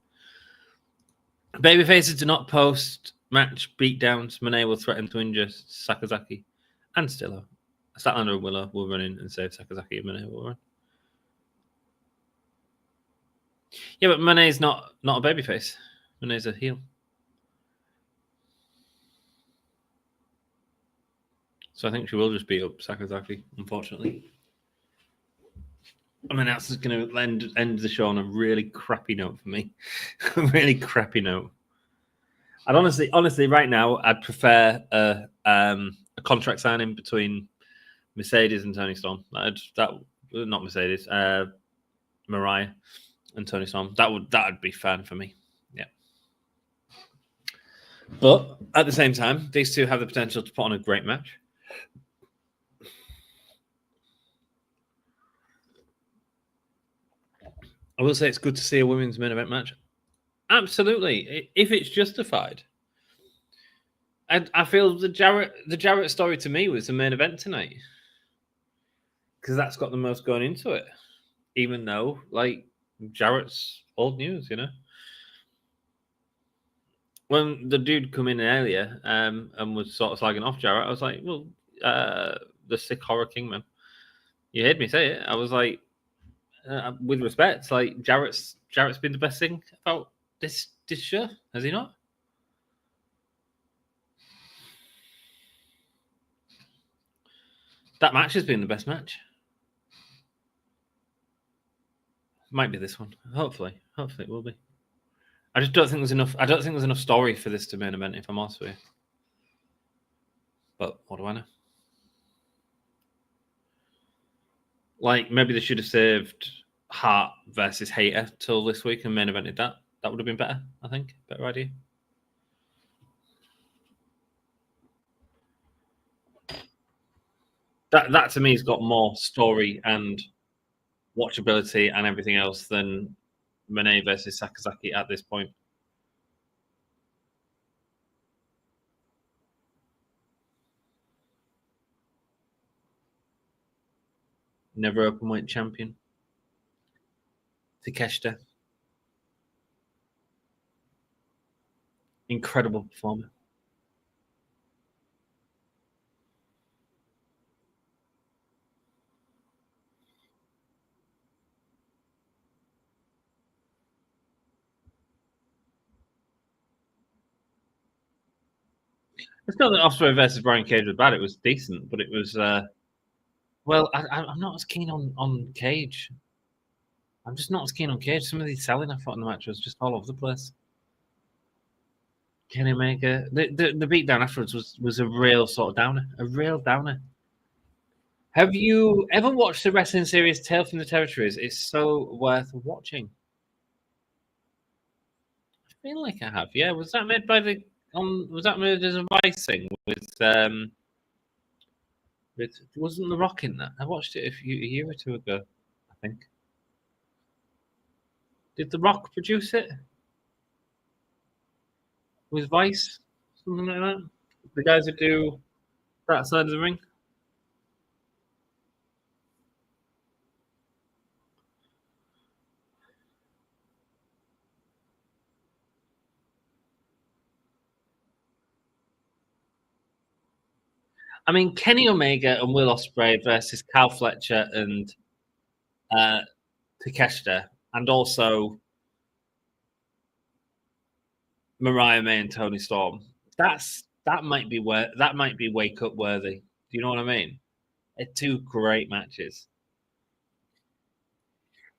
Babyfaces do not post match beatdowns. Mone will threaten to injure Sakazaki and Stillo. Statlander and Willow will run in and save Sakazaki, and Mone will run. Yeah, but Mone's not a babyface. Mone's a heel. So I think she will just beat up Sakazaki, unfortunately. I mean, that's just going to end the show on a really crappy note for me. A really crappy note. And honestly, right now, I'd prefer a contract signing between Mercedes and Toni Storm. Not Mercedes, Mariah and Toni Storm. That'd be fun for me. Yeah. But at the same time, these two have the potential to put on a great match. I will say it's good to see a women's main event match. Absolutely, if it's justified. And I feel the Jarrett story to me was the main event tonight because that's got the most going into it. Even though, like, Jarrett's old news, you know. When the dude come in earlier and was sort of slagging off Jarrett, I was like, well, the sick horror king, man. You heard me say it. I was like, with respect, like Jarrett's been the best thing about this show, has he not? That match has been the best match. Might be this one. Hopefully it will be. I just don't think there's enough. I don't think there's enough story for this to main event, if I'm honest with you. But what do I know? Like, maybe they should have saved Hart versus Hater till this week and main evented that. That would have been better, I think. Better idea. That to me has got more story and watchability and everything else than Mone versus Sakazaki at this point. Never openweight champion. Takeshita. Incredible performer. It's not that Ospreay versus Brian Cage was bad. It was decent, but it was. Well, I'm not as keen on Cage. I'm just not as keen on Cage. Some of the selling I thought in the match was just all over the place. Kenny Omega. The beatdown afterwards was a real sort of downer. A real downer. Have you ever watched the wrestling series Tale from the Territories? It's so worth watching. I feel like I have. Yeah, was that made by was that made as a Vice thing with wasn't The Rock in that? I watched it a year or two ago, I think. Did The Rock produce it? With Vice? Something like that? The guys who do that side of the ring? I mean, Kenny Omega and Will Ospreay versus Kyle Fletcher and Takeshita, and also Mariah May and Tony Storm. That might be wake up worthy. Do you know what I mean? They're two great matches.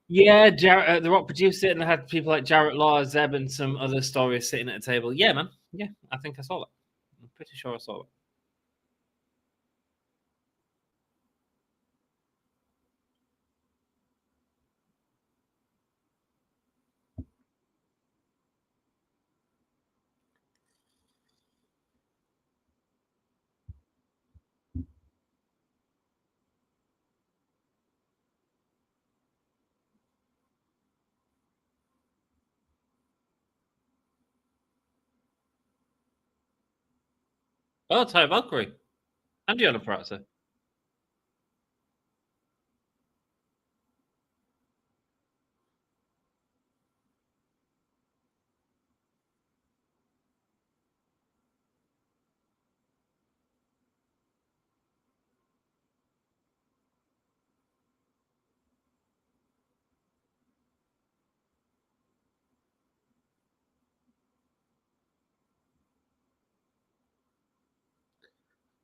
Yeah, Jarrett, The Rock produced it, and they had people like Jarrett Law, Zeb, and some other stories sitting at a table. Yeah, man. Yeah, I think I saw that. I'm pretty sure I saw it. Oh, Ty Valkyrie and Deanna Prater.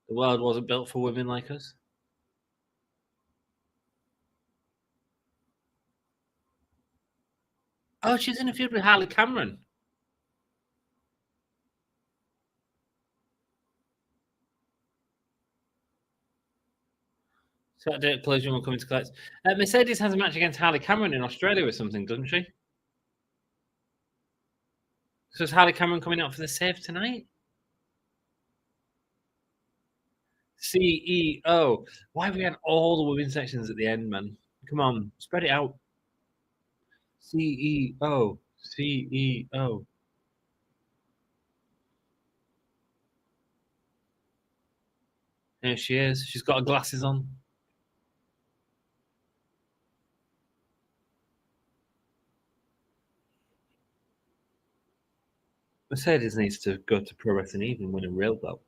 The world wasn't built for women like us. Oh, she's in a feud with Harley Cameron. Saturday Collision will come into collect. Mercedes has a match against Harley Cameron in Australia or something, doesn't she? So is Harley Cameron coming out for the save tonight? CEO. Why have we had all the women's sections at the end, man? Come on, spread it out. CEO. CEO. There she is. She's got her glasses on. Mercedes needs to go to Pro Wrestling Eve and win a real belt.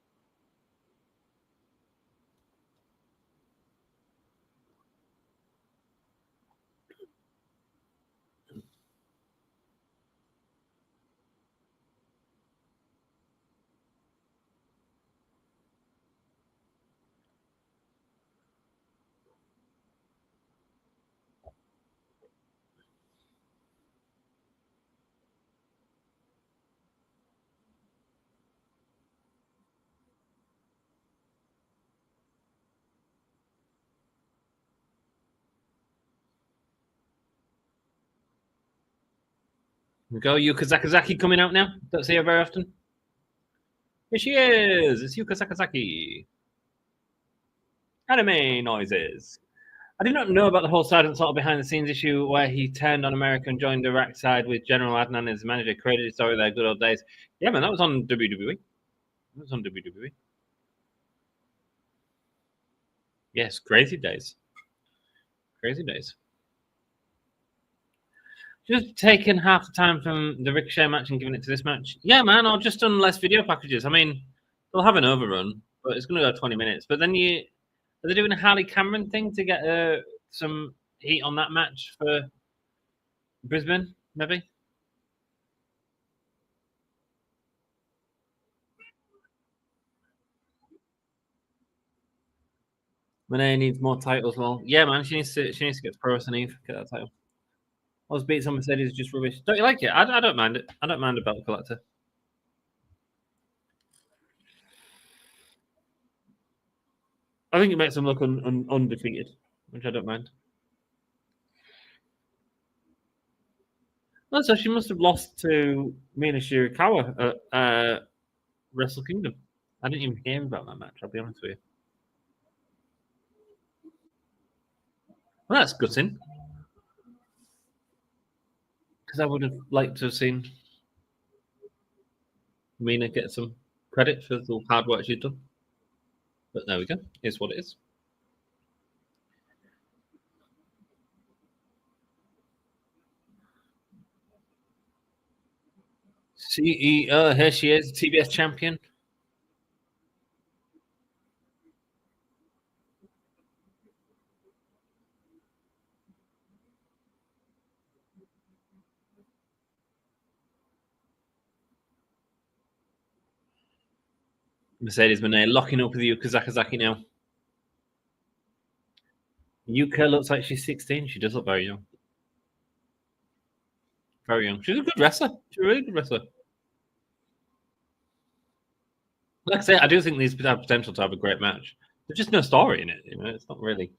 We go. Yuka Sakazaki coming out now. Don't see her very often. Here she is. It's Yuka Sakazaki. Anime noises. I did not know about the whole Sergeant Slaughter behind the scenes issue where he turned on America and joined Iraq side with General Adnan as manager. Created a story there, good old days. Yeah, man, that was on WWE. That was on WWE. Yes, crazy days. Crazy days. Just taking half the time from the Ricochet match and giving it to this match. Yeah, man, I've just done less video packages. I mean, they'll have an overrun, but it's going to go 20 minutes. But then are they doing a Harley Cameron thing to get some heat on that match for Brisbane, maybe? Mone needs more titles. Well, yeah, man, she needs to get to Pro Wrestling Eve, get that title. Those beats on Mercedes is just rubbish. Don't you like it? I don't mind it. I don't mind a belt collector. I think it makes them look undefeated, which I don't mind. No, so she must have lost to Mina Shirakawa at Wrestle Kingdom. I didn't even hear about that match, I'll be honest with you. Well, that's gutting. Because I would have liked to have seen Mina get some credit for the hard work she'd done. But there we go. It's what it is. CEO, here she is, TBS champion. Mercedes Mone locking up with Yuka Sakazaki now. Yuka looks like she's 16. She does look very young. Very young. She's a good wrestler. She's a really good wrestler. Like I say, I do think these have potential to have a great match. There's just no story in it. You know, it's not really.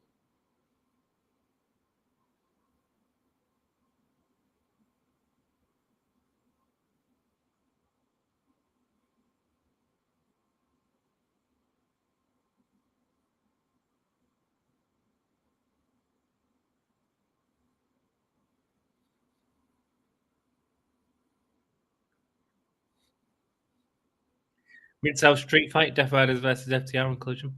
Mid-South Street Fight, Death Riders versus FTR inclusion.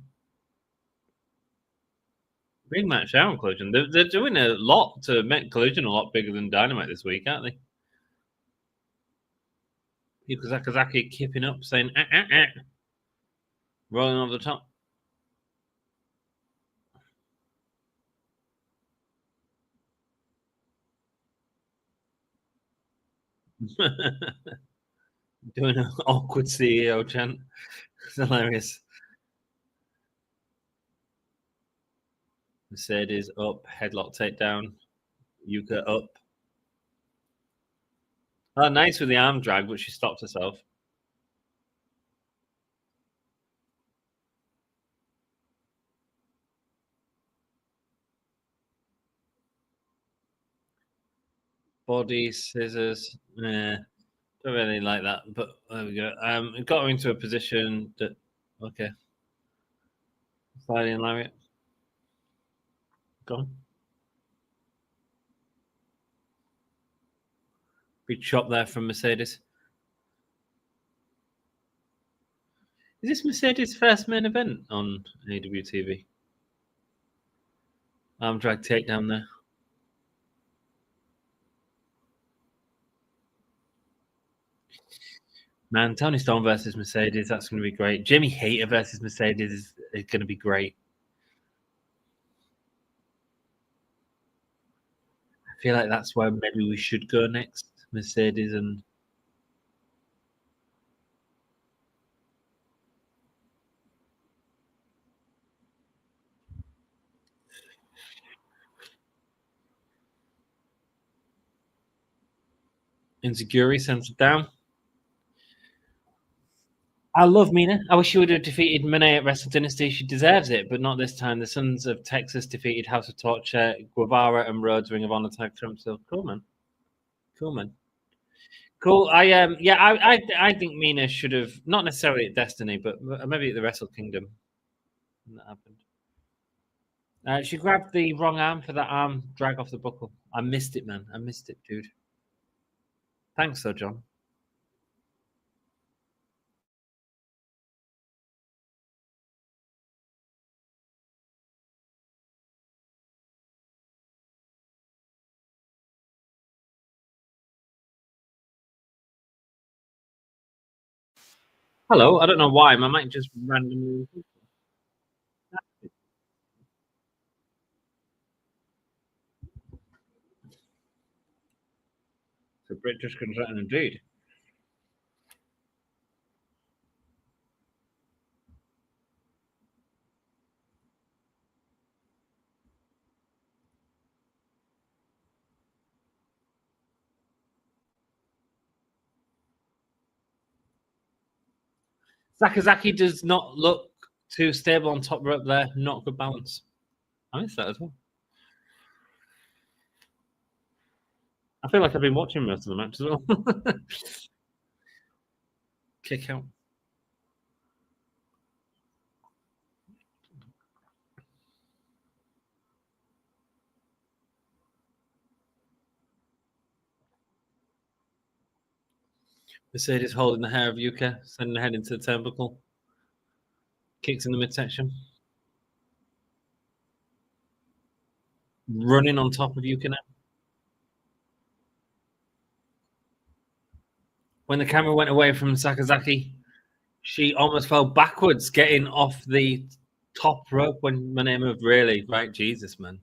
Big match now inclusion. They're doing a lot to make Collision a lot bigger than Dynamite this week, aren't they? Yuka Sakazaki keeping up, saying, rolling over the top. Doing an awkward CEO chant. It's hilarious. Mercedes up, headlock takedown. Yuka up. Oh, nice with the arm drag, but she stopped herself. Body scissors. Don't really like that, but there we go. It got her into a position that okay. Sliding lariat. Go on. Big chop there from Mercedes. Is this Mercedes' first main event on AEW TV? Arm drag takedown there. Man, Tony Storm versus Mercedes, that's going to be great. Jamie Hayter versus Mercedes is going to be great. I feel like that's where maybe we should go next. Mercedes and Insecurity sends it down. I love Mina. I wish she would have defeated Mone at Wrestle Dynasty. She deserves it, but not this time. The Sons of Texas defeated House of Torture, Guevara, and Rhodes Ring of Honor tag champs. So cool, man. Cool, man. Cool. I think Mina should have not necessarily at Destiny, but maybe at the Wrestle Kingdom. And that happened. She grabbed the wrong arm for that arm drag off the buckle. I missed it, man. I missed it, dude. Thanks, though, John. Hello. I don't know why. My mic just randomly. So British concern indeed. Sakazaki does not look too stable on top rope there. Not good balance. I missed that as well. I feel like I've been watching most of the match as well. Kick out. Mercedes holding the hair of Yuka, sending her head into the turnbuckle. Kicks in the midsection. Running on top of Yuka now. When the camera went away from Sakazaki, she almost fell backwards, getting off the top rope when Mone moved. Really, right? Jesus, man.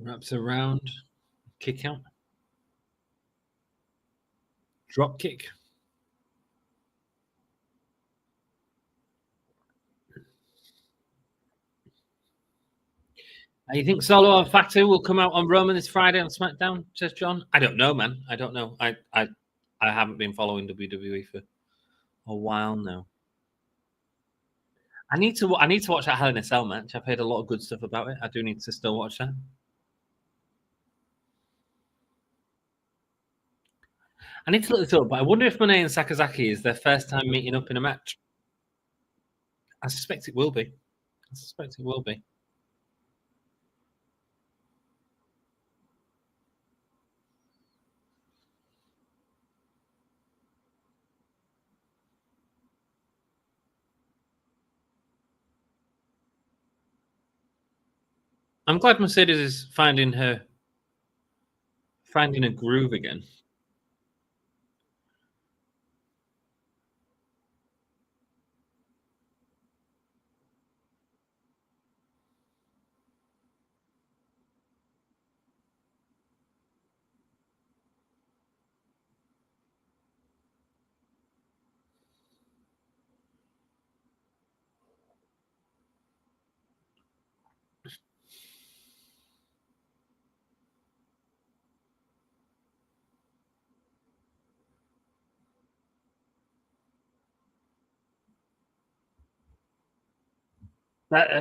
Wraps around. Kick out. Drop kick. You think Solo and Fatu will come out on Roman this Friday on SmackDown? Says John. I don't know, man. I don't know. I haven't been following WWE for a while now. I need to watch that Hell in a Cell match. I've heard a lot of good stuff about it. I do need to still watch that. I need to look this up, but I wonder if Mone and Sakazaki is their first time meeting up in a match. I suspect it will be. I'm glad Mercedes is finding a groove again.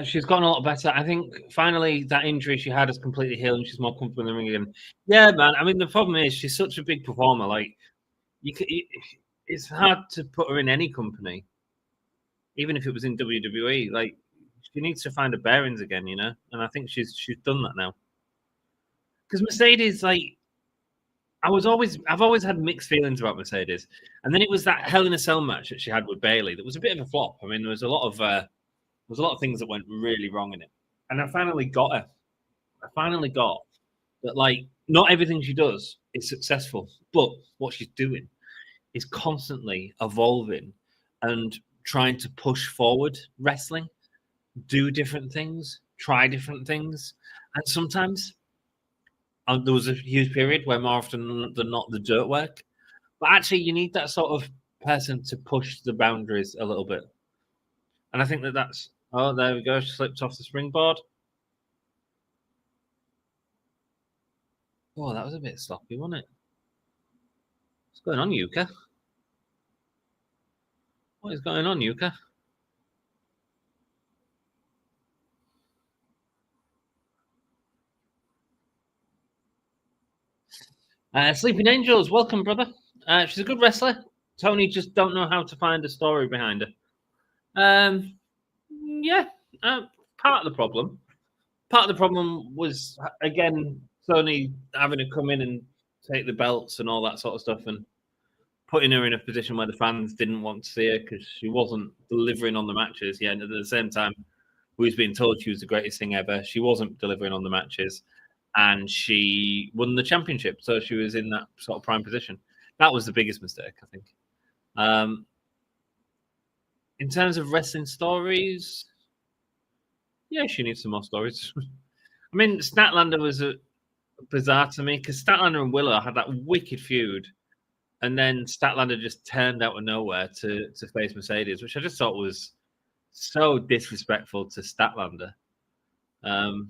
She's gotten a lot better. I think finally that injury she had has completely healed and she's more comfortable in the ring again. Yeah, man. I mean, the problem is she's such a big performer. Like, it's hard to put her in any company, even if it was in WWE. Like, she needs to find her bearings again, and I think she's done that now. Because Mercedes, like, I've always had mixed feelings about Mercedes, and then it was that Hell in a Cell match that she had with Bayley that was a bit of a flop. I mean, there was a lot of things that went really wrong in it, and I finally got her. I finally got that, like, not everything she does is successful, but what she's doing is constantly evolving and trying to push forward wrestling, do different things, try different things, and sometimes there was a huge period where more often than not the dirt work, but actually you need that sort of person to push the boundaries a little bit, and I think that's. Oh, there we go. She slipped off the springboard. Oh, that was a bit sloppy, wasn't it? What's going on, Yuka? What is going on, Yuka? Sleeping Angels, welcome, brother. She's a good wrestler. Tony just don't know how to find a story behind her. Yeah, part of the problem. Part of the problem was, again, Tony having to come in and take the belts and all that sort of stuff and putting her in a position where the fans didn't want to see her because she wasn't delivering on the matches. Yeah, and at the same time, we was being told she was the greatest thing ever. She wasn't delivering on the matches, and she won the championship, so she was in that sort of prime position. That was the biggest mistake, I think. In terms of wrestling stories, yeah, she needs some more stories. I mean, Statlander was bizarre to me because Statlander and Willow had that wicked feud, and then Statlander just turned out of nowhere to face Mercedes, which I just thought was so disrespectful to Statlander. Well,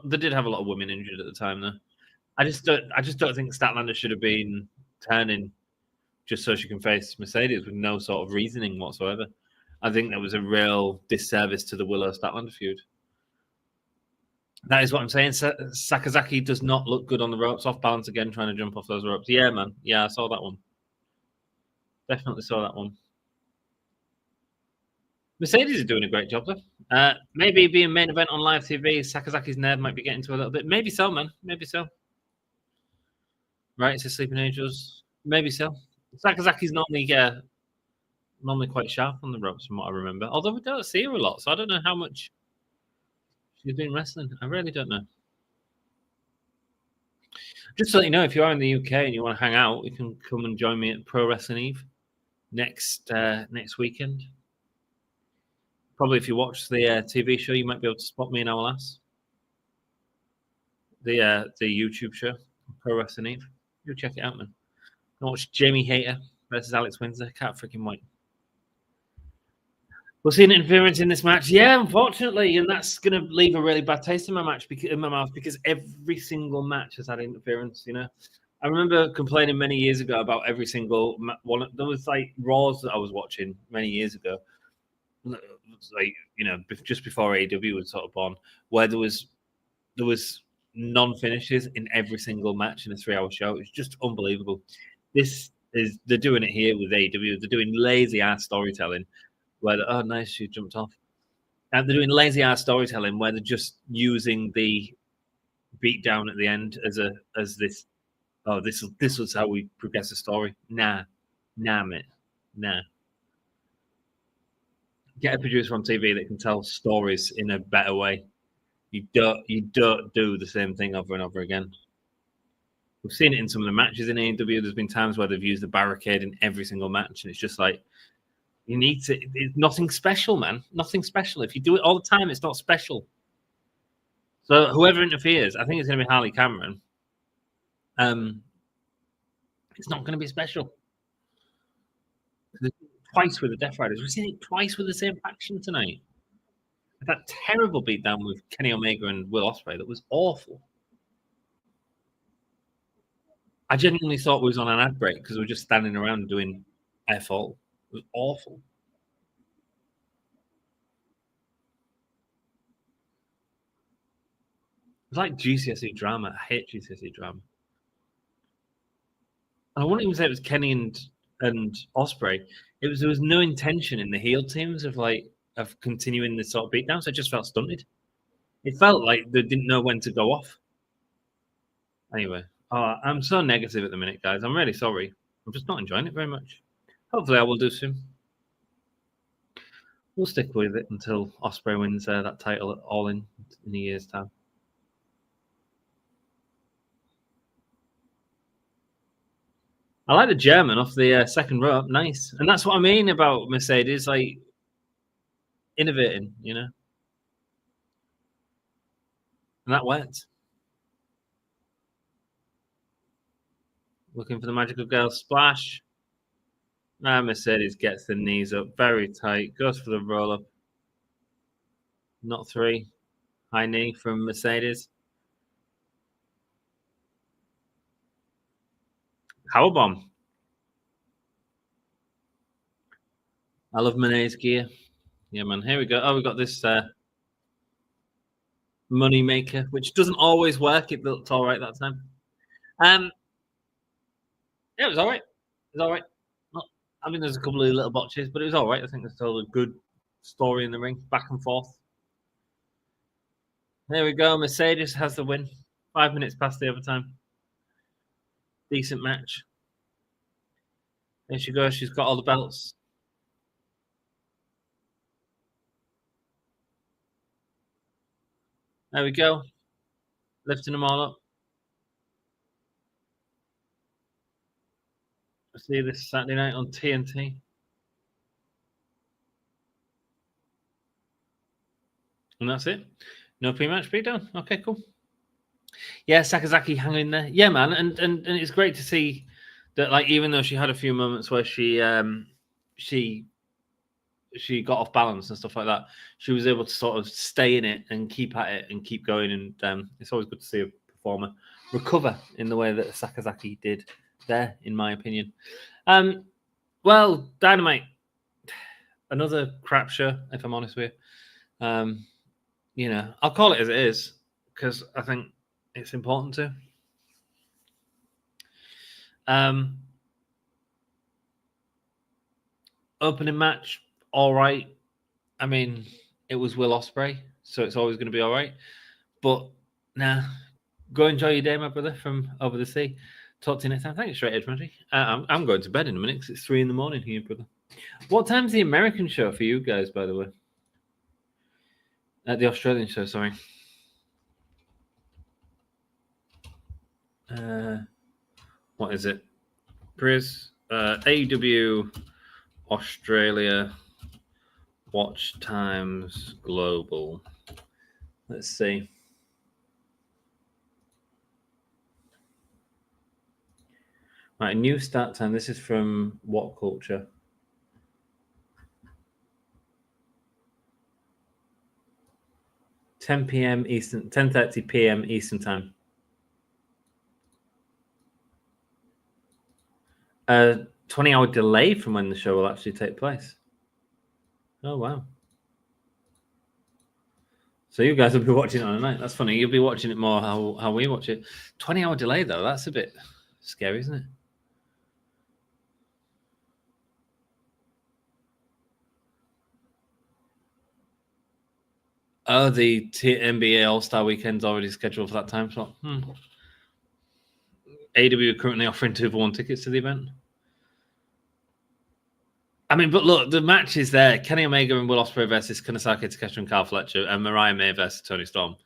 they did have a lot of women injured at the time, though. I just don't think Statlander should have been turning just so she can face Mercedes with no sort of reasoning whatsoever. I think that was a real disservice to the Willow Statlander feud. That is what I'm saying. Sakazaki does not look good on the ropes. Off balance again, trying to jump off those ropes. Yeah, man. Yeah, I saw that one. Definitely saw that one. Mercedes is doing a great job, though. Maybe being main event on live TV, Sakazaki's nerve might be getting to a little bit. Maybe so, man. Maybe so. Right, it's a Sleeping Angels. Maybe so. Sakazaki's normally quite sharp on the ropes, from what I remember. Although we don't see her a lot, so I don't know how much she's been wrestling. I really don't know. Just to let you know, if you are in the UK and you want to hang out, you can come and join me at Pro Wrestling Eve next weekend. Probably if you watch the TV show, you might be able to spot me in our last. the YouTube show, Pro Wrestling Eve. You check it out, man. Watch Jamie Hayter versus Alex Windsor. Can't freaking wait. We'll see an interference in this match. Yeah, unfortunately, and that's going to leave a really bad taste in my mouth because every single match has had interference. You know, I remember complaining many years ago about every single one. There was like Raws that I was watching many years ago, like just before AEW was sort of born, where there was non-finishes in every single match in a 3-hour show. It's just unbelievable. They're doing it here with AEW. They're doing lazy ass storytelling. Where nice, she jumped off. And they're doing lazy ass storytelling where they're just using the beatdown at the end as this. Oh, this was how we progress the story. Nah, mate, nah. Get a producer on TV that can tell stories in a better way. You don't do the same thing over and over again. We've seen it in some of the matches in AEW. There's been times where they've used the barricade in every single match, and it's just like. You need to. It's nothing special, man. Nothing special. If you do it all the time, it's not special. So whoever interferes, I think it's going to be Harley Cameron. It's not going to be special. Twice with the Death Riders. We've seen it twice with the same faction tonight. That terrible beatdown with Kenny Omega and Will Ospreay. That was awful. I genuinely thought we was on an ad break because we were just standing around doing F all. It was awful. It's like GCSE drama. I hate GCSE drama. And I wouldn't even say it was Kenny and Ospreay. There was no intention in the heel teams of continuing this sort of beatdown. So it just felt stunted. It felt like they didn't know when to go off. Anyway, I'm so negative at the minute, guys. I'm really sorry. I'm just not enjoying it very much. Hopefully, I will do soon. We'll stick with it until Ospreay wins that title all in a year's time. I like the German off the second rope. Nice. And that's what I mean about Mercedes, like innovating, And that worked. Looking for the Magical Girl splash. Mercedes gets the knees up very tight. Goes for the roll-up. Not 3. High knee from Mercedes. Powerbomb. I love Mone's gear. Yeah, man. Here we go. Oh, we got this money maker, which doesn't always work. It looked all right that time. Yeah, it was all right. It was all right. I mean, there's a couple of little botches, but it was all right. I think there's still a good story in the ring, back and forth. There we go. Mercedes has the win. 5 minutes past the overtime. Decent match. There she goes. She's got all the belts. There we go. Lifting them all up. I'll see you this Saturday night on TNT. And that's it. No pre-match beatdown. Okay, cool. Yeah, Sakazaki hanging in there. Yeah, man, and it's great to see that. Like, even though she had a few moments where she got off balance and stuff like that, she was able to sort of stay in it and keep at it and keep going. And it's always good to see a performer recover in the way that Sakazaki did there, in my opinion. Well, Dynamite, another crap show, if I'm honest with you. I'll call it as it is because I think it's important to. Opening match, all right. I mean, it was Will Ospreay, so it's always going to be all right. But go enjoy your day, my brother, from over the sea. Talk to you next time. Thanks, Straight Edge Magic. I'm going to bed in a minute because it's 3 a.m. here, brother. What time's the American show for you guys, by the way? The Australian show, sorry. What is it? Priz, AEW Australia watch times global. Let's see. Right, new start time. This is from What Culture? (10 p.m. Eastern, 10:30 p.m. Eastern time. 20-hour delay from when the show will actually take place. Oh, wow. So you guys will be watching it on a night. That's funny. You'll be watching it more how we watch it. 20-hour delay, though. That's a bit scary, isn't it? Oh, the NBA All-Star Weekend's already scheduled for that time slot. AEW are currently offering 2-for-1 tickets to the event. I mean, but look, the match is there. Kenny Omega and Will Ospreay versus Sakazaki, Takeshi and Carl Fletcher, and Mariah May versus Toni Storm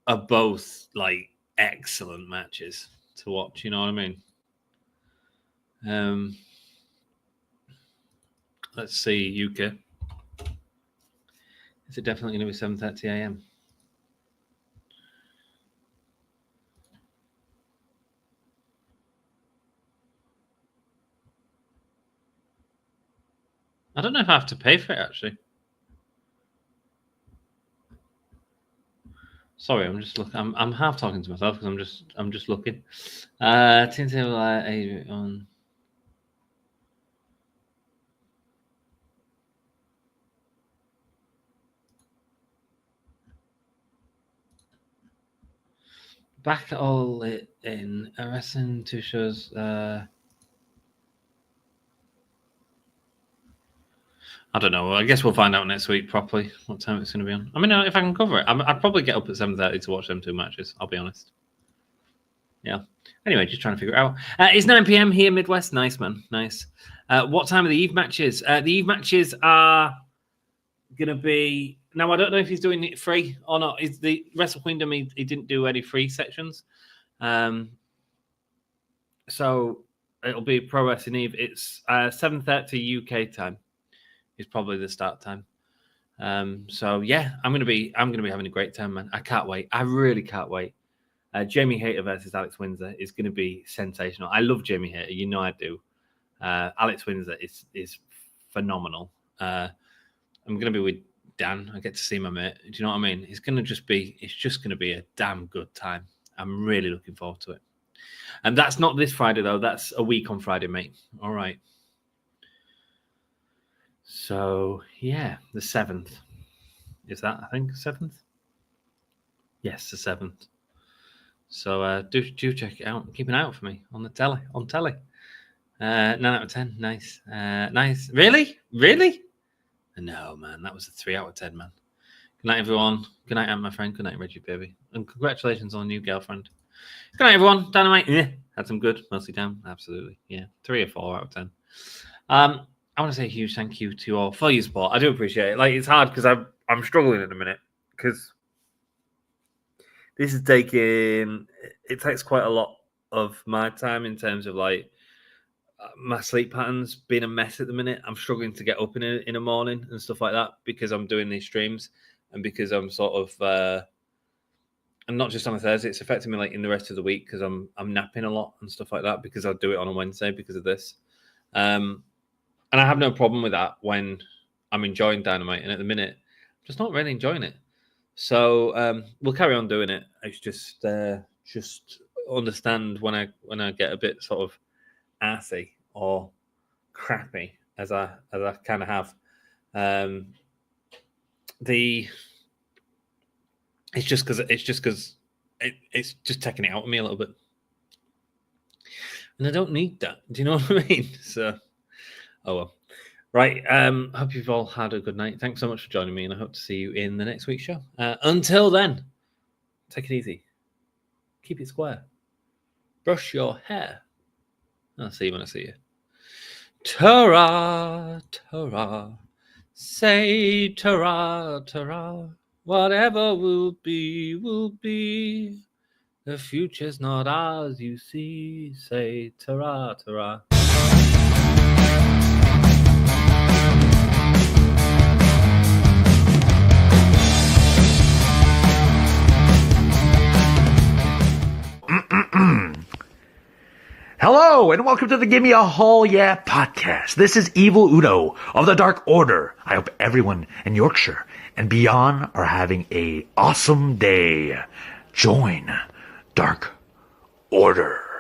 are both like excellent matches to watch. You know what I mean? Let's see, Yuka. Is it definitely going to be 7:30 a.m.? I don't know if I have to pay for it, actually. Sorry, I'm just looking. I'm half talking to myself because I'm just looking. On. Back all it in a wrestling 2 shows. I don't know. I guess we'll find out next week properly what time it's going to be on. I mean, if I can cover it, I'd probably get up at 7:30 to watch them 2 matches. I'll be honest. Yeah. Anyway, just trying to figure it out. It's 9 p.m. here, Midwest. Nice, man. Nice. What time are the Eve matches? The Eve matches are going to be... Now, I don't know if he's doing it free or not. Is the Wrestle Kingdom, he didn't do any free sections. So it'll be Pro Wrestling Eve. It's 7:30 UK time. Is probably the start time. So yeah, I'm gonna be having a great time, man. I can't wait. I really can't wait. Jamie Hayter versus Alex Windsor is gonna be sensational. I love Jamie Hayter, you know I do. Alex Windsor is phenomenal. I'm gonna be with Dan. I get to see my mate. Do you know what I mean? It's just gonna be a damn good time. I'm really looking forward to it. And that's not this Friday though. That's a week on Friday, mate. All right. So, yeah, the 7th. Is that, I think, 7th? Yes, the 7th. So, do check it out. Keep an eye out for me on the telly. 9 out of 10. Nice. Nice. Really? No, man. That was a 3 out of 10, man. Good night, everyone. Good night, Aunt, my friend. Good night, Reggie, baby. And congratulations on a new girlfriend. Good night, everyone. Dynamite. Yeah. Had some good. Mostly down. Absolutely. Yeah. 3 or 4 out of 10. I want to say a huge thank you to you all for your support. I do appreciate it. Like, it's hard because I'm struggling at the minute because this is it takes quite a lot of my time in terms of like my sleep patterns being a mess at the minute. I'm struggling to get up in the morning and stuff like that because I'm doing these streams and because I'm sort of and not just on a Thursday. It's affecting me like in the rest of the week because I'm napping a lot and stuff like that because I do it on a Wednesday because of this. And I have no problem with that when I'm enjoying Dynamite. And at the minute, I'm just not really enjoying it. So we'll carry on doing it. It's just understand when I get a bit sort of arsey or crappy as I kind of have. It's just because it's just taking it out of me a little bit, and I don't need that. Do you know what I mean? So. Oh, well. Right. Hope you've all had a good night. Thanks so much for joining me, and I hope to see you in the next week's show. Until then, take it easy. Keep it square. Brush your hair. I'll see you when I see you. Ta-ra, ta-ra. Say ta-ra, ta-ra. Whatever will be, will be. The future's not ours, you see. Say ta-ra, ta-ra. Hello, and welcome to the Give Me a Hall Yeah podcast. This is Evil Udo of the Dark Order. I hope everyone in Yorkshire and beyond are having a awesome day. Join Dark Order.